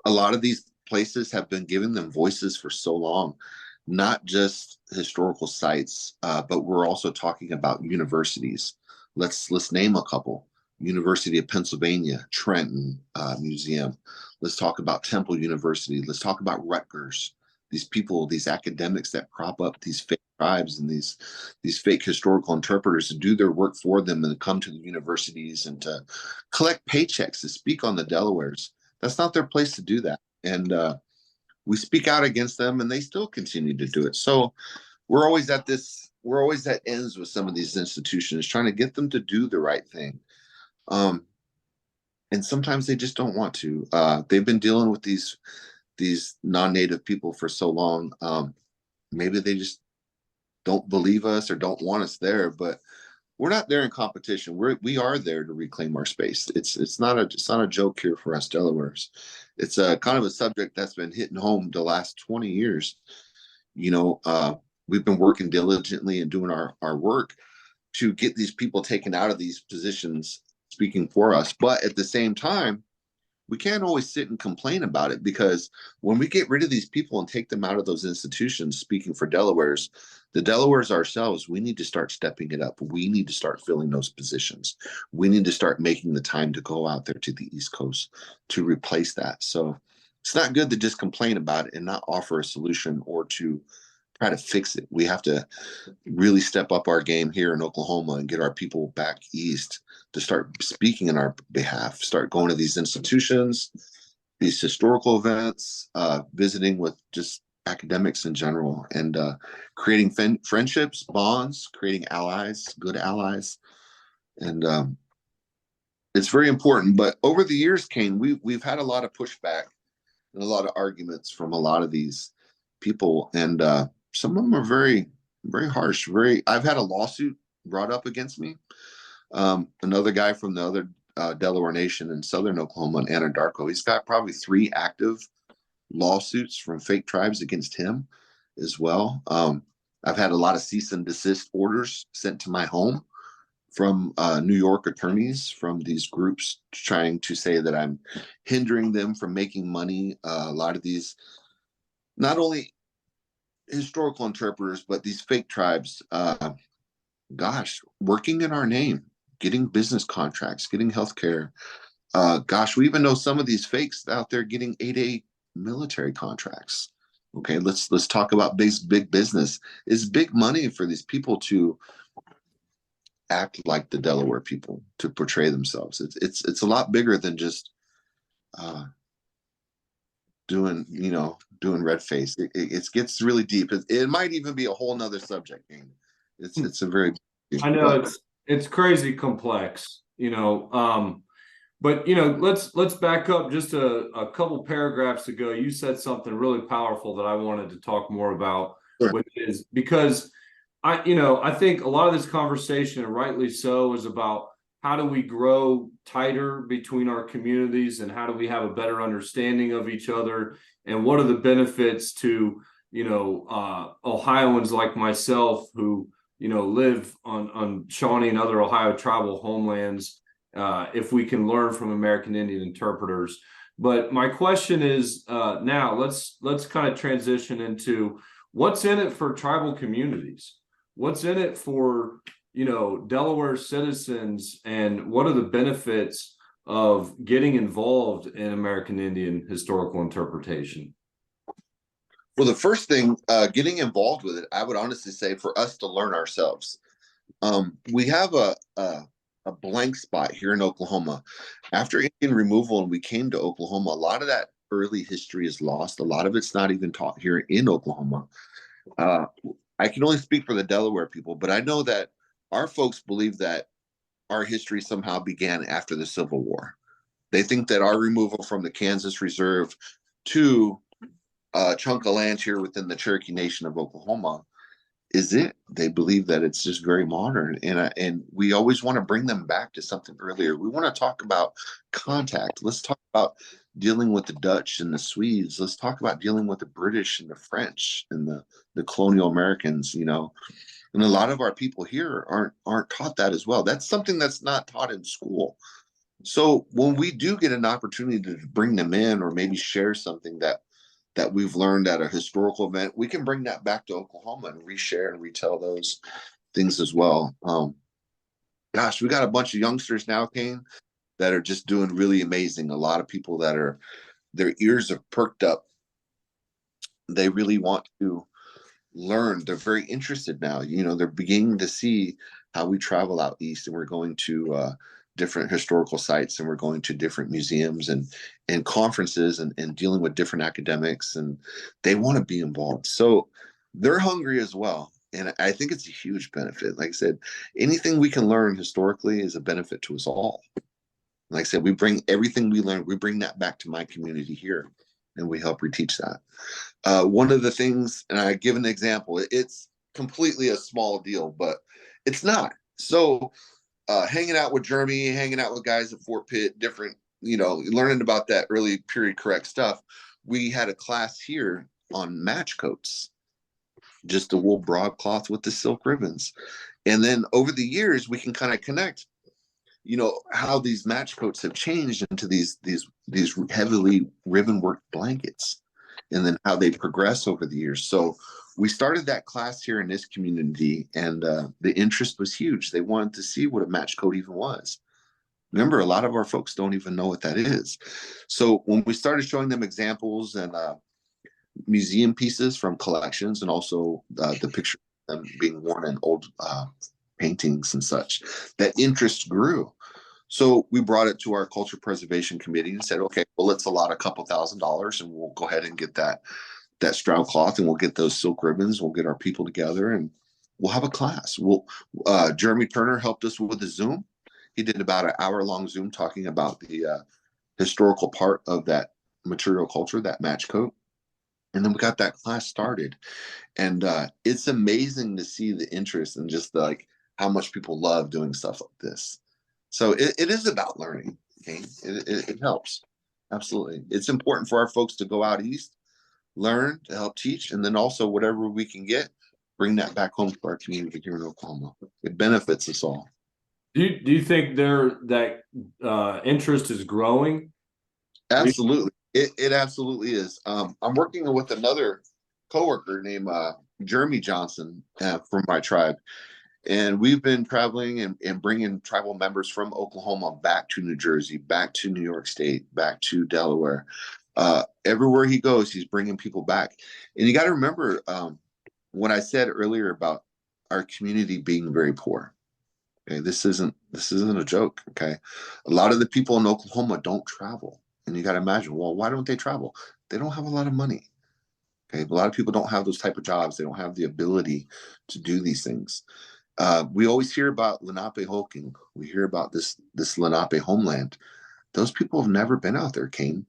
lot of these places have been giving them voices for so long, not just historical sites, but we're also talking about universities. Let's name a couple. University of Pennsylvania, Trenton Museum. Let's talk about Temple University. Let's talk about Rutgers. These people, these academics that prop up these fake tribes and these fake historical interpreters to do their work for them and come to the universities and to collect paychecks to speak on the Delawares. That's not their place to do that. And we speak out against them, and they still continue to do it. So we're always at ends with some of these institutions, trying to get them to do the right thing. And sometimes they just don't want to. They've been dealing with these non-native people for so long. Maybe they just don't believe us or don't want us there, but we're not there in competition. We are there to reclaim our space. It's not a joke here for us Delawares. It's a kind of a subject that's been hitting home the last 20 years. We've been working diligently and doing our work to get these people taken out of these positions speaking for us. But at the same time, we can't always sit and complain about it, because when we get rid of these people and take them out of those institutions speaking for Delawares, the Delawares ourselves, we need to start stepping it up. We need to start filling those positions. We need to start making the time to go out there to the East Coast to replace that. So it's not good to just complain about it and not offer a solution or to try to fix it. We have to really step up our game here in Oklahoma and get our people back east to start speaking in our behalf, start going to these institutions, these historical events, visiting with just academics in general, and creating friendships, bonds, creating allies, good allies. And it's very important. But over the years, Kane, we've had a lot of pushback and a lot of arguments from a lot of these people. And some of them are very, very harsh. I've had a lawsuit brought up against me. Another guy from the other Delaware Nation in southern Oklahoma, in Anadarko, he's got probably 3 active lawsuits from fake tribes against him as well. I've had a lot of cease and desist orders sent to my home from New York attorneys from these groups trying to say that I'm hindering them from making money. A lot of these, not only historical interpreters, but these fake tribes, working in our name, getting business contracts, getting healthcare. We even know some of these fakes out there getting 8A military contracts. Okay, let's talk about big business. It's big money for these people to act like the Delaware people, to portray themselves. It's a lot bigger than just doing red face. It gets really deep. It might even be a whole nother subject. It's a very I know it's crazy complex, but let's back up just a couple paragraphs ago. You said something really powerful that I wanted to talk more about, Sure. which is because I think a lot of this conversation, and rightly so, is about how do we grow tighter between our communities and how do we have a better understanding of each other and what are the benefits to Ohioans like myself who live on Shawnee and other Ohio tribal homelands, if we can learn from American Indian interpreters. But my question is, now let's kind of transition into what's in it for tribal communities. What's in it for Delaware citizens, and what are the benefits of getting involved in American Indian historical interpretation? Well, the first thing, getting involved with it, I would honestly say for us to learn ourselves. We have a blank spot here in Oklahoma. After Indian removal and we came to Oklahoma, a lot of that early history is lost. A lot of it's not even taught here in Oklahoma. I can only speak for the Delaware people, but I know that our folks believe that our history somehow began after the Civil War. They think that our removal from the Kansas Reserve to a chunk of land here within the Cherokee Nation of Oklahoma is it. They believe that it's just very modern, and we always want to bring them back to something earlier. We want to talk about contact. Let's talk about dealing with the Dutch and the Swedes. Let's talk about dealing with the British and the French and the colonial Americans. And a lot of our people here aren't taught that as well. That's something that's not taught in school. So when we do get an opportunity to bring them in, or maybe share something that we've learned at a historical event, we can bring that back to Oklahoma and reshare and retell those things as well. We got a bunch of youngsters now, Kane, that are just doing really amazing. A lot of people that their ears are perked up. They really want to learn. They're very interested now. They're beginning to see how we travel out east, and we're going to different historical sites, and we're going to different museums and conferences and dealing with different academics, and they want to be involved. So they're hungry as well. And I think it's a huge benefit. Like I said, anything we can learn historically is a benefit to us all. Like I said, we bring everything we learn, we bring that back to my community here, and we help reteach that. One of the things, and I give an example, it's completely a small deal, but it's not. So hanging out with Jeremy, hanging out with guys at Fort Pitt, different, learning about that early period correct stuff. We had a class here on match coats, just the wool broadcloth with the silk ribbons. And then over the years, we can kind of connect, how these match coats have changed into these heavily ribbon worked blankets, and then how they progress over the years. So we started that class here in this community, and the interest was huge. They wanted to see what a match coat even was. Remember, a lot of our folks don't even know what that is. So when we started showing them examples and museum pieces from collections, and also the picture of them being worn in old paintings and such, that interest grew. So we brought it to our culture preservation committee and said, okay, well, let's allot a couple $1,000 and we'll go ahead and get that stroud cloth, and we'll get those silk ribbons. We'll get our people together and we'll have a class. Jeremy Turner helped us with the Zoom. He did about an hour-long Zoom talking about the historical part of that material culture, that match coat. And then we got that class started. And it's amazing to see the interest and just how much people love doing stuff like this. So it is about learning. Okay? It helps. Absolutely. It's important for our folks to go out east, learn, to help teach, and then also whatever we can get, bring that back home to our community here in Oklahoma. It benefits us all. Do you think that interest is growing? Absolutely. It absolutely is. I'm working with another coworker named Jeremy Johnson from my tribe. And we've been traveling and bringing tribal members from Oklahoma back to New Jersey, back to New York State, back to Delaware. Everywhere he goes, he's bringing people back. And you got to remember what I said earlier about our community being very poor. Okay, this isn't a joke. Okay, a lot of the people in Oklahoma don't travel, and you got to imagine, well, why don't they travel? They don't have a lot of money. Okay, a lot of people don't have those type of jobs. They don't have the ability to do these things. We always hear about Lenapehoking. We hear about this Lenape homeland. Those people have never been out there, Kane.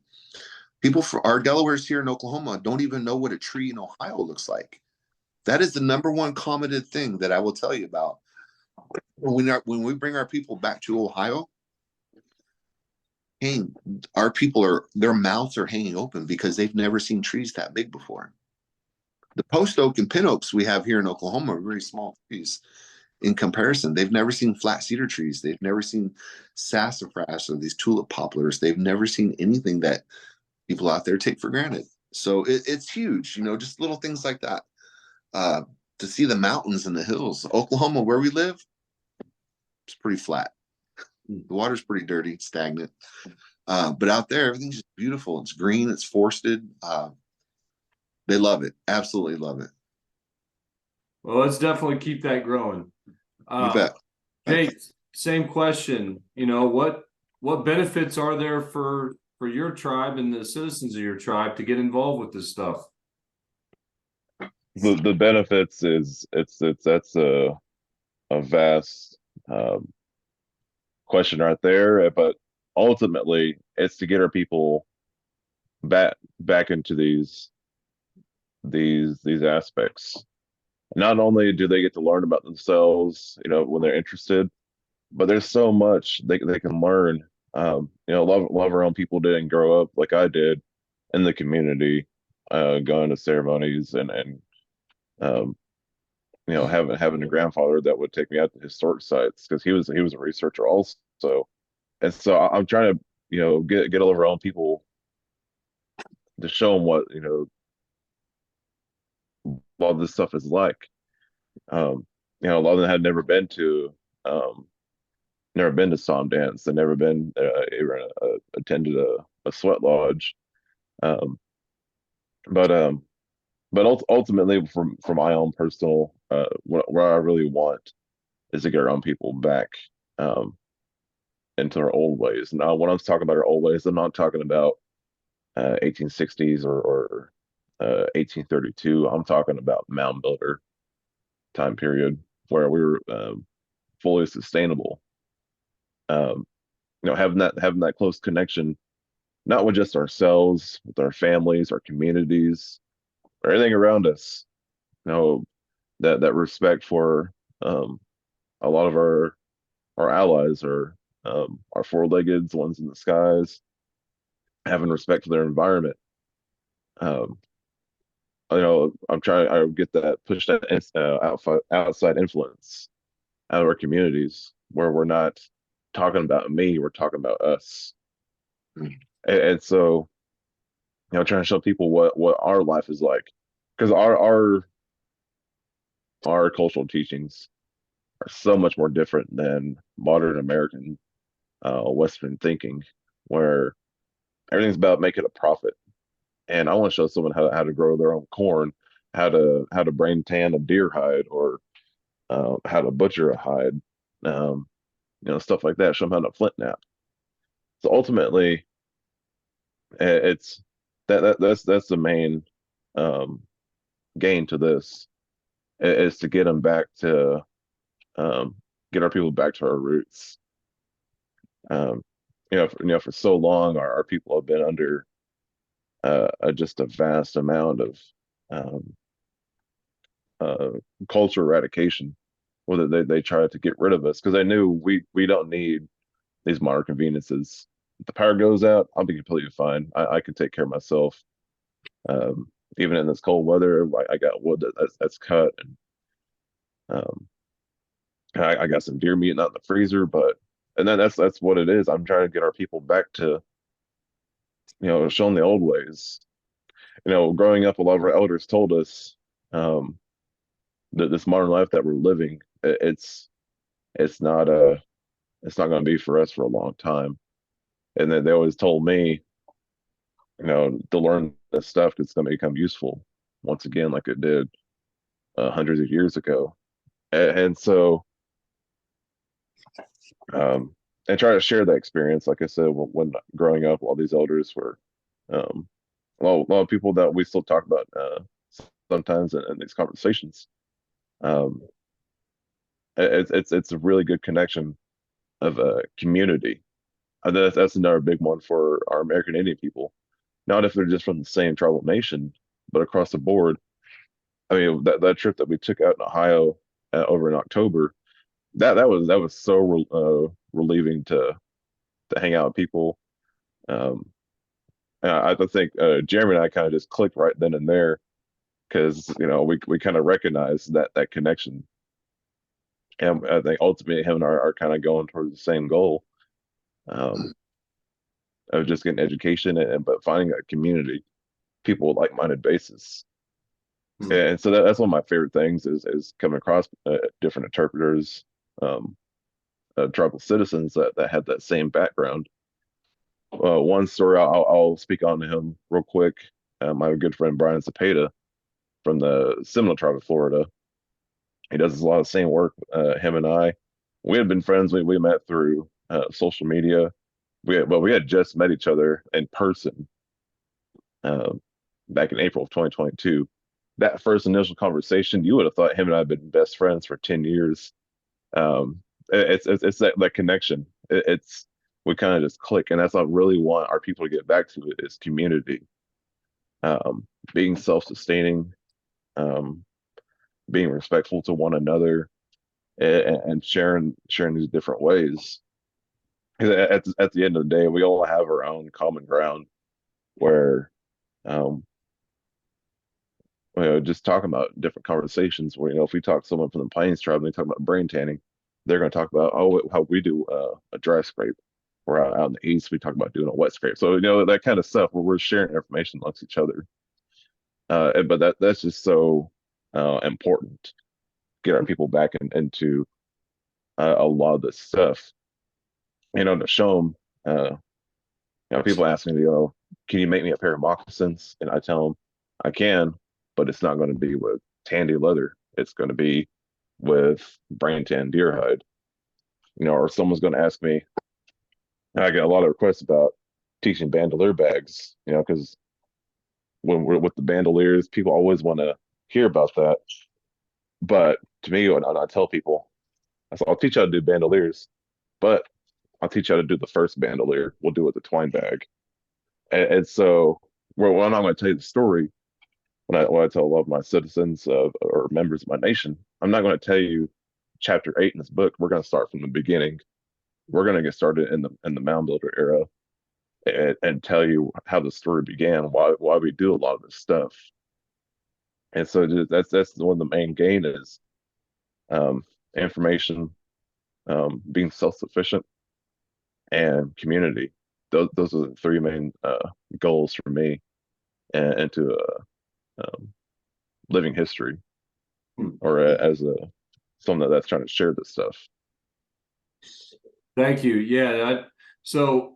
People for our Delawares here in Oklahoma don't even know what a tree in Ohio looks like. That is the number one commented thing that I will tell you about. When we bring our people back to Ohio, Kane, our people their mouths are hanging open because they've never seen trees that big before. The post oak and pin oaks we have here in Oklahoma are very small trees. In comparison, they've never seen flat cedar trees. They've never seen sassafras or these tulip poplars. They've never seen anything that people out there take for granted. So it's huge, just little things like that. To see the mountains and the hills. Oklahoma, where we live, it's pretty flat. The water's pretty dirty, stagnant. But out there, everything's just beautiful. It's green, it's forested. They love it. Absolutely love it. Well, let's definitely keep that growing. You bet. Jake, same question. What benefits are there for your tribe and the citizens of your tribe to get involved with this stuff? The benefits is that's a vast question right there, but ultimately it's to get our people back into these aspects. Not only do they get to learn about themselves, when they're interested, but there's so much they can learn. Love our own people didn't grow up like I did in the community, going to ceremonies and having a grandfather that would take me out to historic sites because he was a researcher also. And so I'm trying to get all of our own people to show them what all this stuff is like. A lot of them had never been to Psalm dance. They've never been attended a sweat lodge. But ultimately, from my own personal, what I really want is to get our own people back into our old ways. Now, when I'm talking about our old ways, I'm not talking about 1860s or 1832. I'm talking about mound builder time period where we were fully sustainable. Having that close connection, not with just ourselves, with our families, our communities, or anything around us. That respect for a lot of our allies or our four-legged ones in the skies, having respect for their environment. I'm trying. I get that push that outside influence out of our communities where we're not talking about me, we're talking about us. And so, trying to show people what our life is like, because our cultural teachings are so much more different than modern American Western thinking, where everything's about making a profit. And I want to show someone how to grow their own corn, how to brain tan a deer hide, or how to butcher a hide, stuff like that. Show them how to flint knap. So ultimately, it's that's the main gain to this is to get them back to get our people back to our roots. For so long, our people have been under just a vast amount of culture eradication, whether they try to get rid of us because they knew we don't need these modern conveniences. If the power goes out, I'll be completely fine. I can take care of myself. Even in this cold weather, I got wood that's cut, and Um, I got some deer meat out in the freezer, but and then that's what it is. I'm trying to get our people back to, showing the old ways. Growing up, a lot of our elders told us that this modern life that we're living, it's not it's not going to be for us for a long time. And then they always told me, to learn this stuff 'cause it's going to become useful once again, like it did hundreds of years ago. And so, and try to share that experience. Like I said, when growing up, all these elders were, a lot of people that we still talk about sometimes in these conversations. Um, it's a really good connection of a community. And that's another big one for our American Indian people. Not if they're just from the same tribal nation, but across the board. I mean, that trip that we took out in Ohio over in October, that was so relieving to hang out with people. Um, and I think Jeremy and I kind of just clicked right then and there because we kind of recognized that connection, and I think ultimately him and I are kind of going towards the same goal. Um, of just getting education but finding a community, people with like-minded basis. And so that's one of my favorite things is coming across different interpreters, tribal citizens that have that same background. One story I'll speak on to him real quick. My good friend Brian Cepeda from the Seminole tribe of Florida. He does a lot of the same work. Him and I, we had been friends. We met through social media. We had just met each other in person uh, back in April of 2022. That first initial conversation, you would have thought him and I had been best friends for 10 years. It's that connection. It's we kind of just click, and that's what I really want our people to get back to is community, being self-sustaining, um, being respectful to one another, and sharing these different ways. 'Cause at the end of the day, we all have our own common ground where um, just talking about different conversations where, if we talk to someone from the Plains tribe and they talk about brain tanning, they're going to talk about, how we do a dry scrape. Or out in the East, we talk about doing a wet scrape. So, that kind of stuff where we're sharing information amongst each other. But that's just so important. Get our people back into a lot of this stuff, to show them, people ask me, can you make me a pair of moccasins? And I tell them I can, but it's not going to be with tandy leather. It's going to be with brain tan deer hide. Or someone's going to ask me, I get a lot of requests about teaching bandolier bags, because when we're with the bandoliers, people always want to hear about that. But to me, when I tell people, I said, I'll teach you how to do bandoliers, but I'll teach you how to do the first bandolier. We'll do it with the twine bag. And so, when I'm going to tell you the story, when I tell a lot of my citizens or members of my nation, I'm not going to tell you chapter 8 in this book. We're going to start from the beginning. We're going to get started in the mound builder era and tell you how the story began, why we do a lot of this stuff. And so that's one of the main gain is information, being self-sufficient, and community. Those are the three main goals for me, and into living history, or as someone that's trying to share this stuff. Thank you. Yeah. So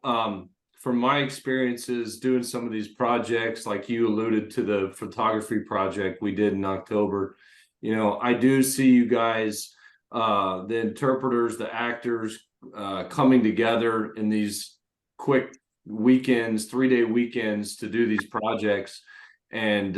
from my experiences doing some of these projects, like you alluded to the photography project we did in October, I do see you guys, the interpreters, the actors, coming together in these quick weekends, 3-day weekends to do these projects. And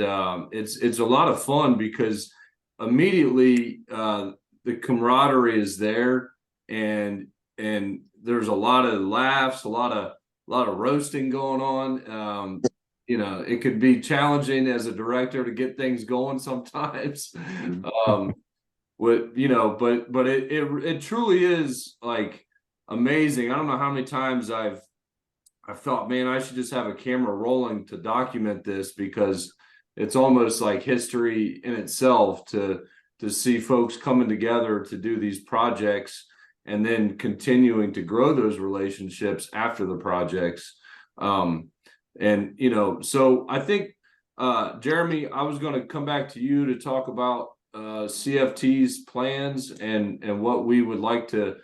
it's a lot of fun because immediately the camaraderie is there, and there's a lot of laughs, a lot of roasting going on. It could be challenging as a director to get things going sometimes. But it truly is like amazing. I don't know how many times I felt, man, I should just have a camera rolling to document this, because it's almost like history in itself to to see folks coming together to do these projects and then continuing to grow those relationships after the projects. And, you know, so I think, Jeremy, I was going to come back to you to talk about CFT's plans and what we would like to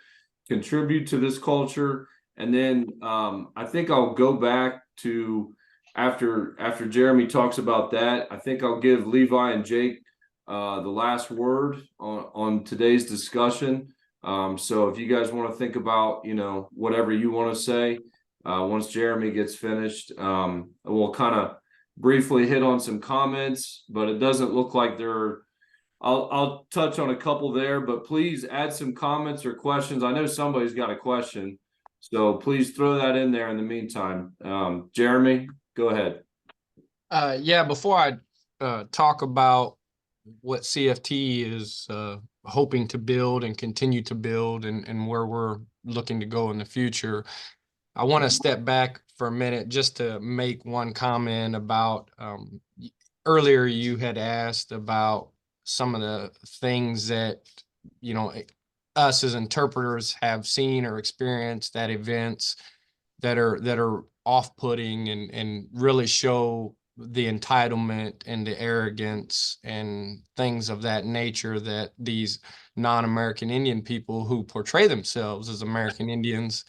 contribute to this culture. And then I think I'll go back to after Jeremy talks about that. I think I'll give Levi and Jake the last word on today's discussion. So if you guys want to think about, you know, whatever you want to say, once Jeremy gets finished, we'll kind of briefly hit on some comments, but it doesn't look like there are. I'll touch on a couple there, but please add some comments or questions. I know somebody's got a question, so please throw that in there in the meantime. Jeremy, go ahead. Yeah, before I talk about what CFT is hoping to build and continue to build and where we're looking to go in the future, I want to step back for a minute just to make one comment about earlier you had asked about some of the things that, you know, us as interpreters have seen or experienced at events that are off-putting and really show the entitlement and the arrogance and things of that nature that these non-American Indian people who portray themselves as American Indians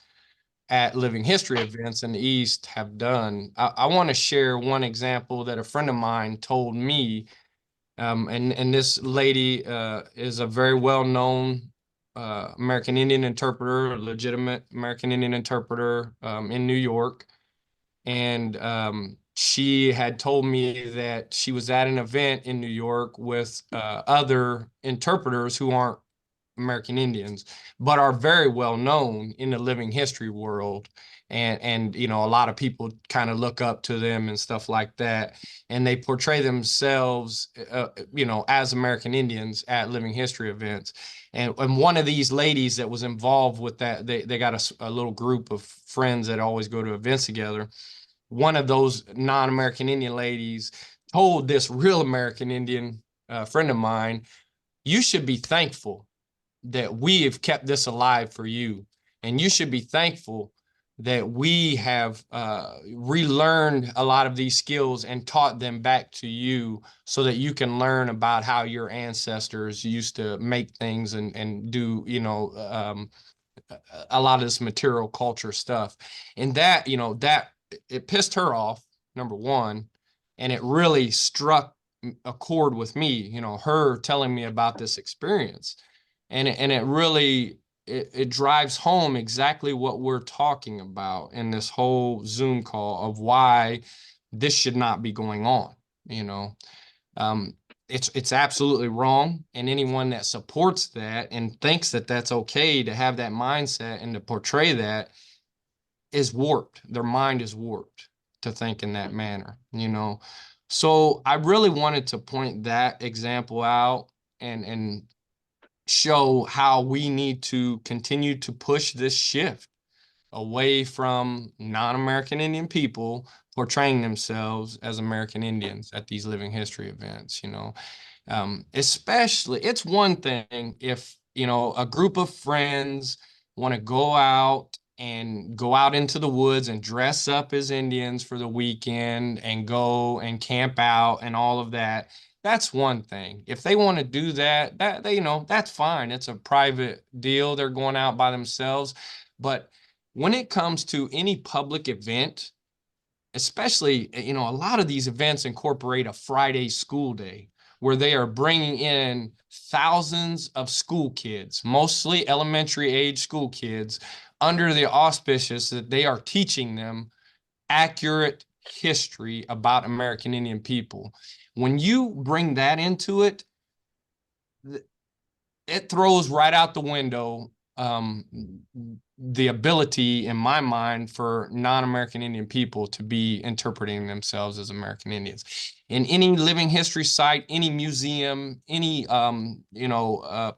at living history events in the East have done. I want to share one example that a friend of mine told me. And this lady is a very well-known American Indian interpreter, a legitimate American Indian interpreter in New York. And she had told me that she was at an event in New York with other interpreters who aren't American Indians, but are very well known in the living history world. And you know, a lot of people kind of look up to them and stuff like that. And they portray themselves, you know, as American Indians at living history events. And one of these ladies that was involved with that, they got a little group of friends that always go to events together. One of those non-American Indian ladies told this real American Indian friend of mine, "You should be thankful that we have kept this alive for you. And you should be thankful that we have relearned a lot of these skills and taught them back to you so that you can learn about how your ancestors used to make things and do, you know, a lot of this material culture stuff." And that, you know, that it pissed her off, number one, and it really struck a chord with me, you know, her telling me about this experience. And it really it drives home exactly what we're talking about in this whole Zoom call of why this should not be going on. You know, it's absolutely wrong, and anyone that supports that and thinks that that's okay to have that mindset and to portray that is warped. Their mind is warped to think in that manner. You know, so I really wanted to point that example out and show how we need to continue to push this shift away from non-American Indian people portraying themselves as American Indians at these living history events. You know, especially it's one thing if, you know, a group of friends want to go out into the woods and dress up as Indians for the weekend and go and camp out and all of that. That's one thing. If they want to do that, they, you know, that's fine. It's a private deal. They're going out by themselves. But when it comes to any public event, especially, you know, a lot of these events incorporate a Friday school day where they are bringing in thousands of school kids, mostly elementary age school kids, under the auspices that they are teaching them accurate history about American Indian people. When you bring that into it, it throws right out the window the ability, in my mind, for non-American Indian people to be interpreting themselves as American Indians. In any living history site, any museum, any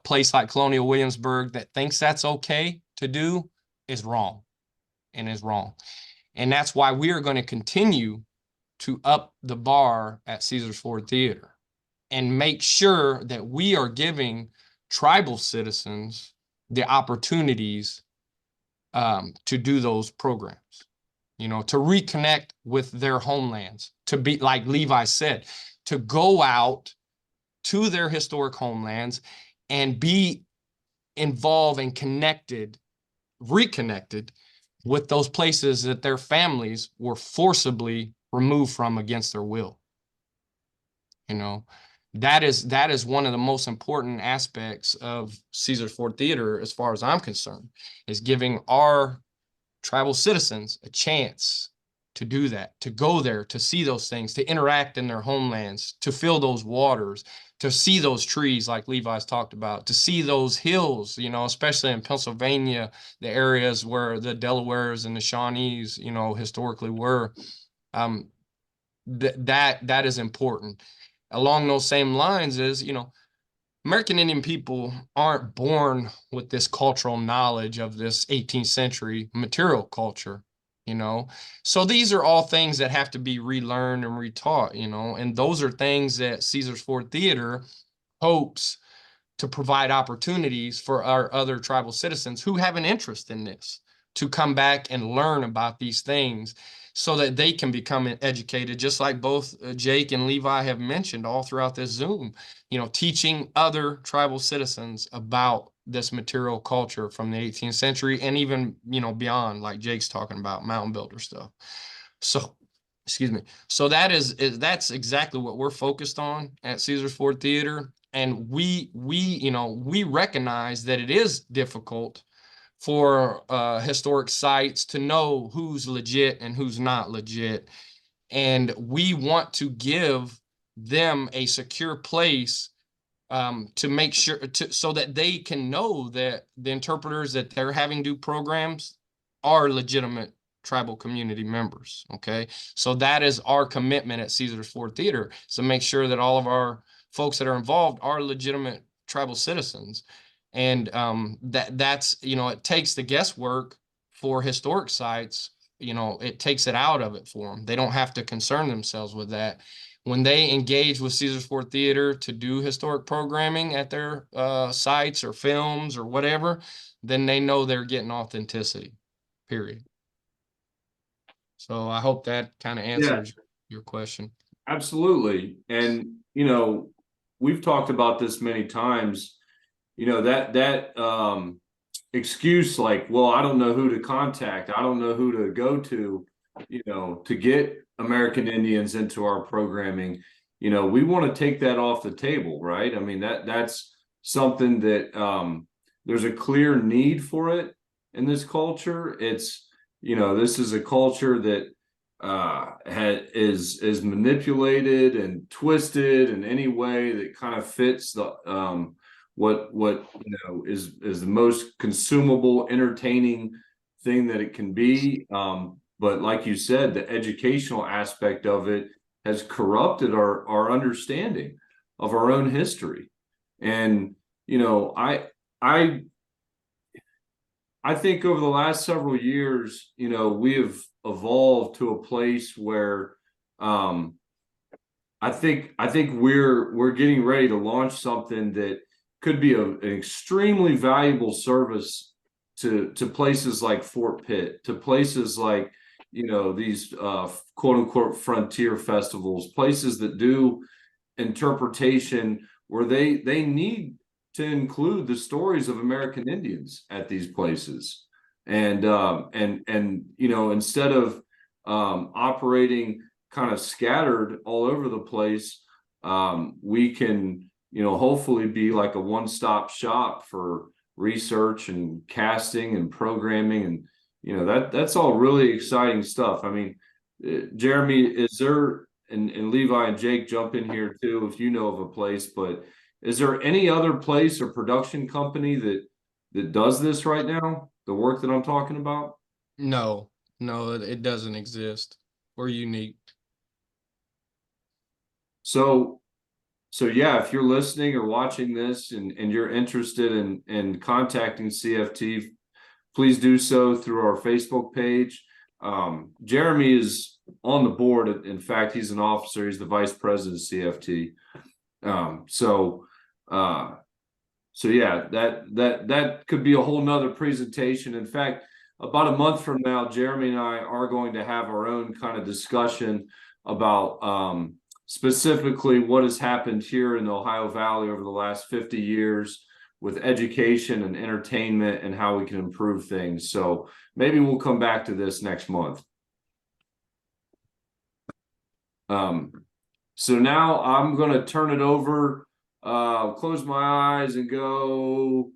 place like Colonial Williamsburg that thinks that's okay to do is wrong and is wrong. And that's why we are going to continue to up the bar at Caesars Ford Theater. and make sure that we are giving tribal citizens the opportunities to do those programs, you know, to reconnect with their homelands, to be, like Levi said, to go out to their historic homelands and be involved and connected, reconnected with those places that their families were forcibly removed from against their will. You know, that is one of the most important aspects of Caesar's Ford Theater, as far as I'm concerned, is giving our tribal citizens a chance to do that, to go there, to see those things, to interact in their homelands, to feel those waters, to see those trees like Levi's talked about, to see those hills, you know, especially in Pennsylvania, the areas where the Delawares and the Shawnees, you know, historically were. That is important. Along those same lines is, you know, American Indian people aren't born with this cultural knowledge of this 18th century material culture, you know. So these are all things that have to be relearned and retaught, you know, and those are things that Caesar's Ford Theater hopes to provide opportunities for our other tribal citizens who have an interest in this to come back and learn about these things so that they can become educated, just like both Jake and Levi have mentioned all throughout this Zoom, you know, teaching other tribal citizens about this material culture from the 18th century and even, you know, beyond, like Jake's talking about mountain builder stuff. So, excuse me. So that's exactly what we're focused on at Caesar's Ford Theater. And we recognize that it is difficult for historic sites to know who's legit and who's not legit. And we want to give them a secure place to make sure so that they can know that the interpreters that they're having do programs are legitimate tribal community members. Okay. So that is our commitment at Caesar's Ford Theater. So make sure that all of our folks that are involved are legitimate tribal citizens. And that's, you know, it takes the guesswork for historic sites, you know, it takes it out of it for them. They don't have to concern themselves with that. When they engage with Caesar's Ford Theater to do historic programming at their sites or films or whatever, then they know they're getting authenticity, period. So I hope that kind of answers your question. Absolutely. And, you know, we've talked about this many times. You know, that excuse like, well, I don't know who to contact. I don't know who to go to, you know, to get American Indians into our programming. You know, we want to take that off the table, right? I mean, that's something that there's a clear need for it in this culture. It's, you know, this is a culture that is manipulated and twisted in any way that kind of fits the what you know is the most consumable, entertaining thing that it can be. But like you said, the educational aspect of it has corrupted our understanding of our own history. And you know, I think over the last several years, you know, we have evolved to a place where I think we're getting ready to launch something that could be an extremely valuable service to places like Fort Pitt, to places like, you know, these quote unquote frontier festivals, places that do interpretation where they need to include the stories of American Indians at these places. And you know, instead of operating kind of scattered all over the place, we can, you know, hopefully be like a one-stop shop for research and casting and programming. And, you know, that's all really exciting stuff. I mean, Jeremy, is there, and Levi and Jake jump in here too, if you know of a place, but is there any other place or production company that does this right now? The work that I'm talking about? No, it doesn't exist. We're unique. So yeah, if you're listening or watching this and you're interested in contacting CFT, please do so through our Facebook page. Jeremy is on the board. In fact, he's an officer. He's the vice president of CFT. So yeah, that could be a whole nother presentation. In fact, about a month from now, Jeremy and I are going to have our own kind of discussion about specifically what has happened here in the Ohio Valley over the last 50 years with education and entertainment and how we can improve things. So maybe we'll come back to this next month. So now I'm going to turn it over, close my eyes and go.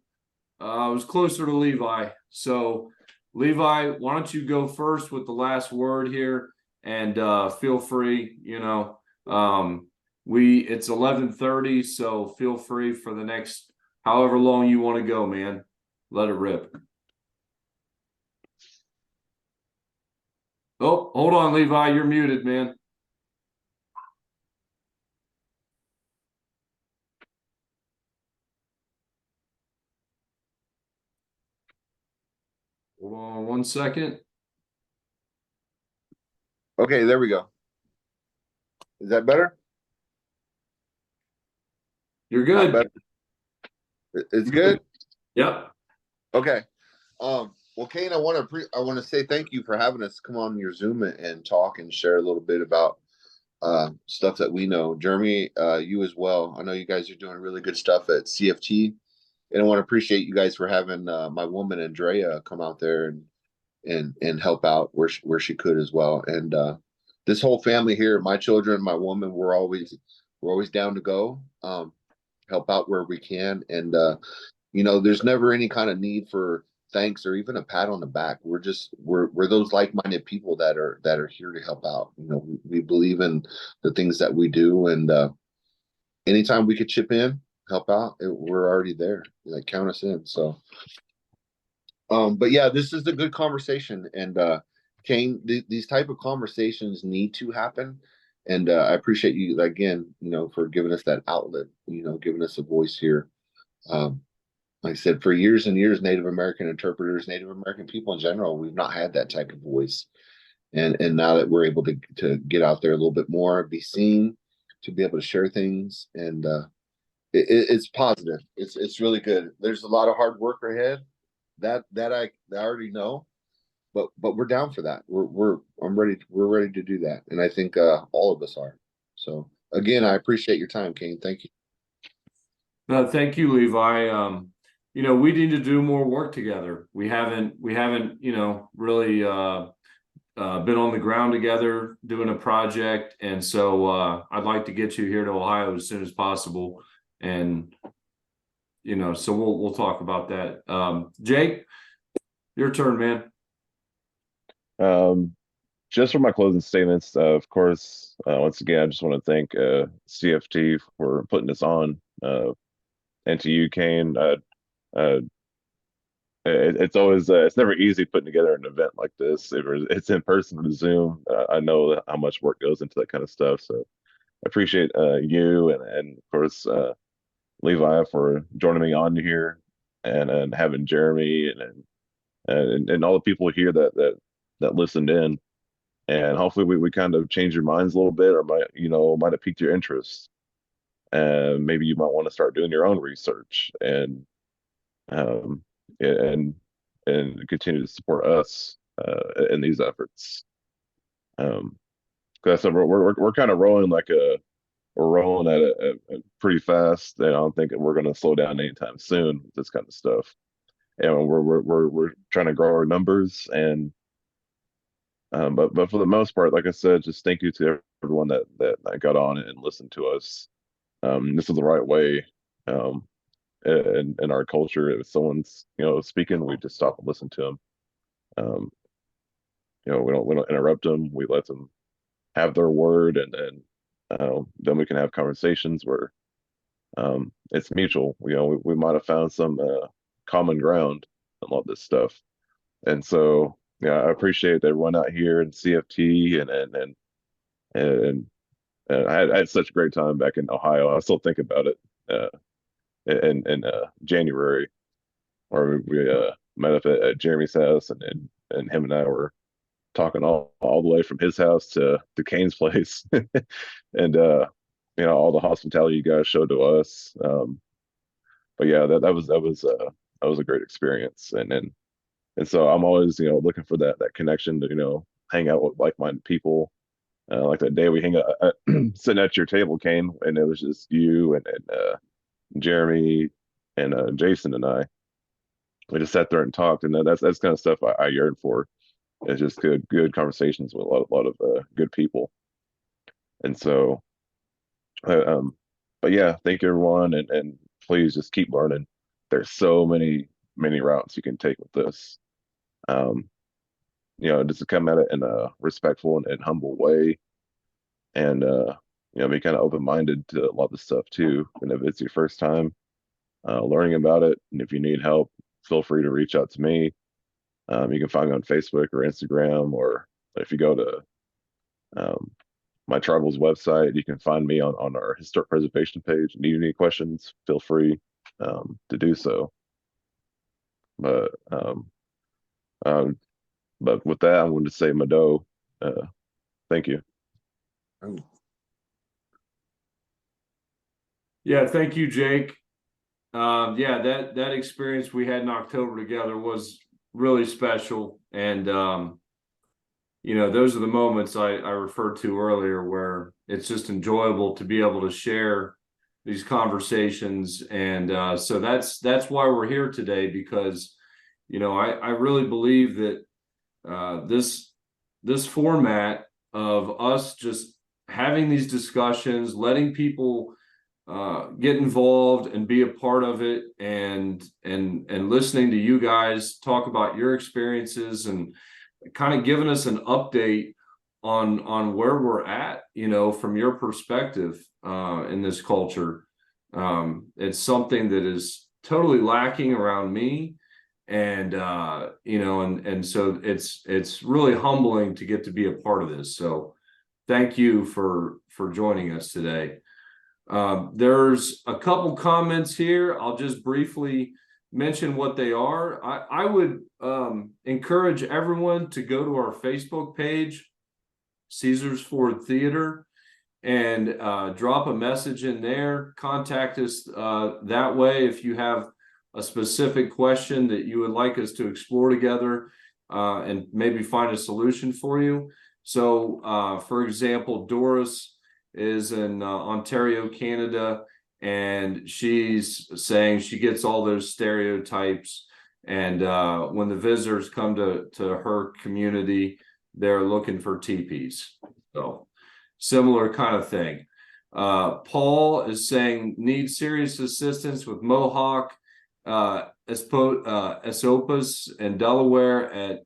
I was closer to Levi. So Levi, why don't you go first with the last word here, and feel free, it's 11:30, so feel free for the next however long you want to go, man. Let it rip. Oh, hold on, Levi, you're muted, man. Hold on 1 second. Okay, there we go. Is that better? You're good. Not better. It's good. Yep. Okay. Well, Kane, I want to say thank you for having us come on your Zoom and talk and share a little bit about stuff that we know. Jeremy, you as well. I know you guys are doing really good stuff at CFT, and I want to appreciate you guys for having my woman Andrea come out there and help out where she could as well. And this whole family here, my children, my woman, we're always down to go, help out where we can. And there's never any kind of need for thanks or even a pat on the back. We're those like-minded people that are here to help out. We believe in the things that we do, and anytime we could chip in, help out, we're already there. Like, count us in. So but yeah, this is a good conversation, and Kane, these type of conversations need to happen, and I appreciate you again, for giving us that outlet, giving us a voice here. Like I said, for years and years, Native American interpreters, Native American people in general, we've not had that type of voice, and now that we're able to get out there a little bit more, be seen, to be able to share things, and it's positive. It's really good. There's a lot of hard work ahead. That I already know, but we're down for that. We're ready to do that, and I think all of us are. So again, I appreciate your time, Kane. Thank you. No, thank you, Levi. We need to do more work together. We haven't really been on the ground together doing a project, and so I'd like to get you here to Ohio as soon as possible, and so we'll talk about that. Jake, your turn, man. Just for my closing statements, of course, once again, I just want to thank CFT for putting this on, and to you, Kane. It's always it's never easy putting together an event like this. If it's in person or Zoom, I know how much work goes into that kind of stuff. So I appreciate you and of course Levi for joining me on here, and having Jeremy and all the people here that listened in, and hopefully we kind of change your minds a little bit, or might have piqued your interest, and maybe you might want to start doing your own research, um, and continue to support us in these efforts. Because we're kind of rolling we're rolling at a pretty fast, and I don't think we're going to slow down anytime soon with this kind of stuff. And we're trying to grow our numbers, and but for the most part, like I said, just thank you to everyone that got on and listened to us. This is the right way. In our culture, if someone's speaking, we just stop and listen to them. We don't interrupt them. We let them have their word, and then we can have conversations where it's mutual. We might have found some common ground on all this stuff. And so yeah, I appreciate everyone out here in CFT, and I had such a great time back in Ohio. I still think about it in January, where we met up at Jeremy's house, and him and I were talking all the way from his house to Kane's place, and all the hospitality you guys showed to us. But yeah, that was a great experience. And so I'm always, looking for that connection to, hang out with like-minded people. Like that day we hang out sitting at your table, Kane, and it was just you and Jeremy and Jason and I. We just sat there and talked, and that's kind of stuff I yearn for. It's just good conversations with a lot of good people. And so, um, but yeah, thank you everyone, and please just keep learning. There's so many routes you can take with this. Um, just to come at it in a respectful and humble way, and be kind of open-minded to a lot of the stuff too. And if it's your first time learning about it, and if you need help, feel free to reach out to me. You can find me on Facebook or Instagram, or if you go to my tribal's website, you can find me on our historic preservation page. Need any questions, feel free to do so. But but with that, I'm going to say Mado. Thank you. Yeah, thank you, Jake. Yeah, that experience we had in October together was really special. And those are the moments I referred to earlier where it's just enjoyable to be able to share these conversations. And so that's why we're here today, because I really believe that this format of us just having these discussions, letting people get involved and be a part of it, and listening to you guys talk about your experiences and kind of giving us an update on where we're at, from your perspective in this culture. It's something that is totally lacking around me. And and so it's really humbling to get to be a part of this. So thank you for joining us today. There's a couple comments here. I'll just briefly mention what they are. I would encourage everyone to go to our Facebook page, Caesars Ford Theater, and drop a message in there. Contact us that way if you have a specific question that you would like us to explore together and maybe find a solution for you. So, for example, Doris is in Ontario, Canada, and she's saying she gets all those stereotypes. And when the visitors come to her community, they're looking for teepees. So similar kind of thing. Paul is saying needs serious assistance with Mohawk Esopus in Delaware at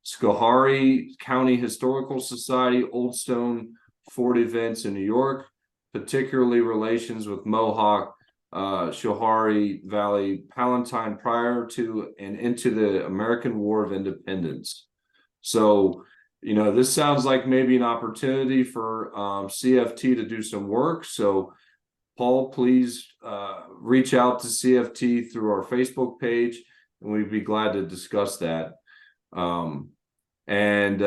Schoharie County Historical Society, Old Stone Fort events in New York, particularly relations with Mohawk, Schoharie Valley Palatine prior to and into the American War of Independence. So, this sounds like maybe an opportunity for CFT to do some work. So, Paul, please reach out to CFT through our Facebook page, and we'd be glad to discuss that. And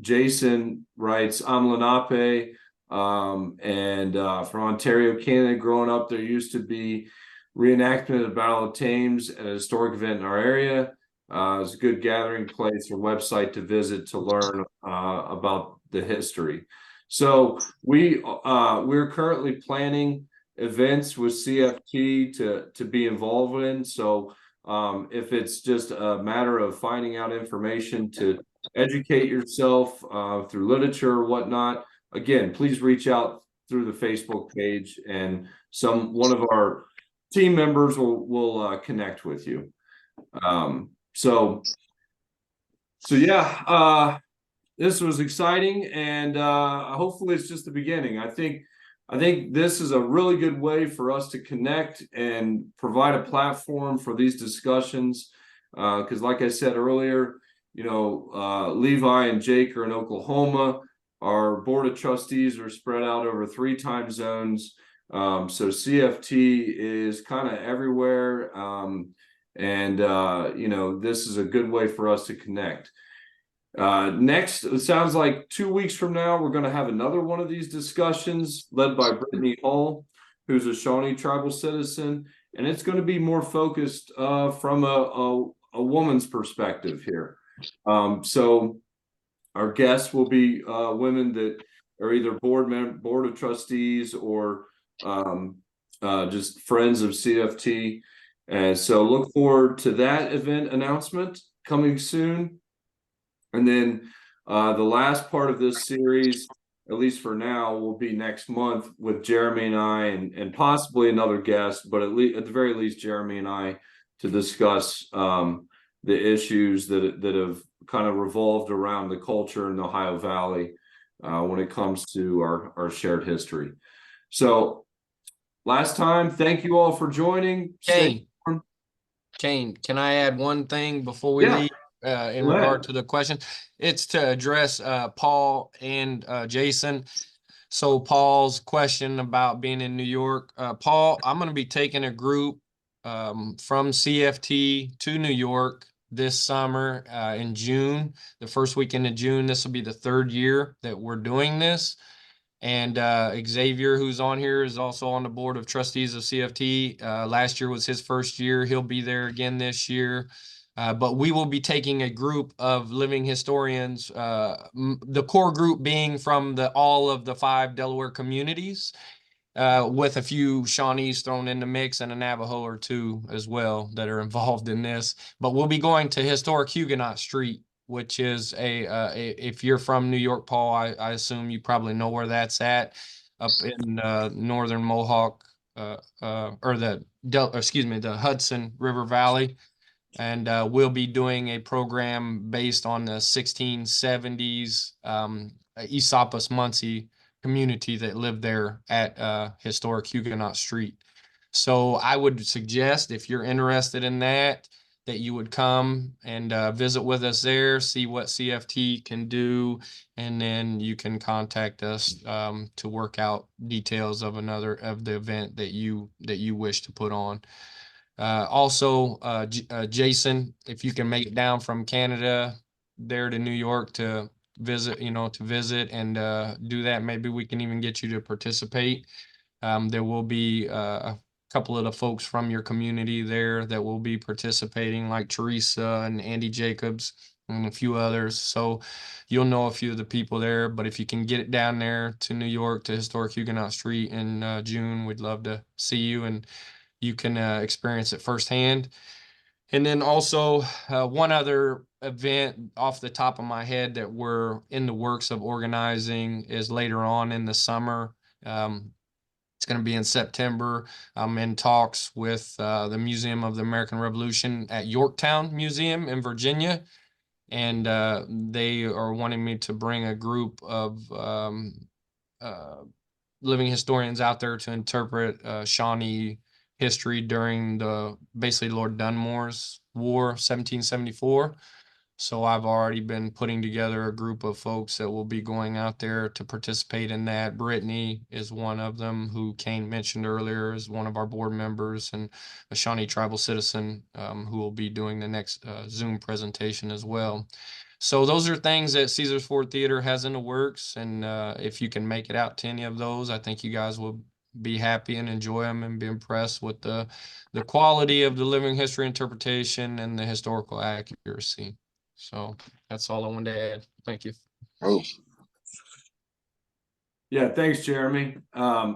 Jason writes, I'm Lenape, and from Ontario, Canada. Growing up, there used to be reenactment of the Battle of Thames at a historic event in our area. It's a good gathering place or website to visit to learn about the history. So we're currently planning events with CFT to be involved in. So if it's just a matter of finding out information to educate yourself through literature or whatnot, again, please reach out through the Facebook page, and one of our team members will connect with you. So yeah, this was exciting, and hopefully it's just the beginning. I think this is a really good way for us to connect and provide a platform for these discussions. Because like I said earlier, Levi and Jake are in Oklahoma. Our board of trustees are spread out over 3 time zones. So CFT is kind of everywhere. And this is a good way for us to connect. Next, it sounds like 2 weeks from now, we're going to have another one of these discussions led by Brittany Hall, who's a Shawnee tribal citizen, and it's going to be more focused from a woman's perspective here. So our guests will be women that are either board of trustees or just friends of CFT. And so look forward to that event announcement coming soon. And then the last part of this series, at least for now, will be next month with Jeremy and I and possibly another guest, but at the very least, Jeremy and I to discuss the issues that have kind of revolved around the culture in the Ohio Valley when it comes to our shared history. So last time, thank you all for joining. Kane, can I add one thing before we leave? In regard to the question, it's to address Paul and Jason. So Paul's question about being in New York, Paul, I'm going to be taking a group from CFT to New York this summer in June, the first weekend of June. This will be the 3rd year that we're doing this. And Xavier, who's on here, is also on the board of trustees of CFT. Last year was his first year. He'll be there again this year. But we will be taking a group of living historians, the core group being from all of the 5 Delaware communities, with a few Shawnees thrown in the mix and a Navajo or 2 as well that are involved in this. But we'll be going to historic Huguenot Street, which is if you're from New York, Paul, I assume you probably know where that's at, up in northern Mohawk, or the Hudson River Valley. And we'll be doing a program based on the 1670s Esopus Muncie community that lived there at historic Huguenot Street. So I would suggest, if you're interested in that you would come and visit with us there, see what CFT can do, and then you can contact us to work out details of the event that you wish to put on. Also, Jason, if you can make it down from Canada there to New York to visit, and do that, maybe we can even get you to participate. There will be a couple of the folks from your community there that will be participating, like Teresa and Andy Jacobs and a few others. So you'll know a few of the people there, but if you can get it down there to New York to historic Huguenot Street in June, we'd love to see you and you can experience it firsthand. And then also one other event off the top of my head that we're in the works of organizing is later on in the summer. It's going to be in September. I'm in talks with the Museum of the American Revolution at Yorktown Museum in Virginia. And they are wanting me to bring a group of living historians out there to interpret Shawnee history during basically Lord Dunmore's War, 1774. So I've already been putting together a group of folks that will be going out there to participate in that. Brittany is one of them, who Kane mentioned earlier, is one of our board members and a Shawnee tribal citizen who will be doing the next Zoom presentation as well. So those are things that Caesars Ford Theater has in the works. And if you can make it out to any of those, I think you guys will be happy and enjoy them and be impressed with the quality of the living history interpretation and the historical accuracy. So that's all I wanted to add. Thank you. Oh, yeah, thanks, Jeremy. Yeah,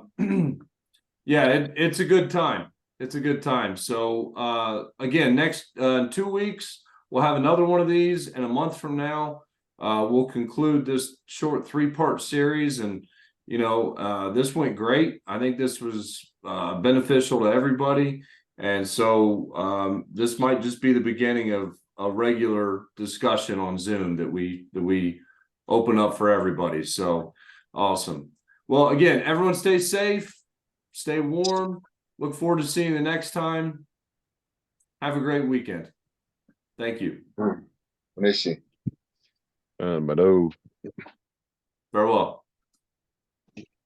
it's a good time. It's a good time. So again, next 2 weeks, we'll have another one of these, and a month from now, we'll conclude this short 3-part series. And this went great. I think this was beneficial to everybody. And so this might just be the beginning of a regular discussion on Zoom that we open up for everybody. So awesome. Well, again, everyone stay safe, stay warm. Look forward to seeing you the next time. Have a great weekend. Thank you. let me see. Farewell.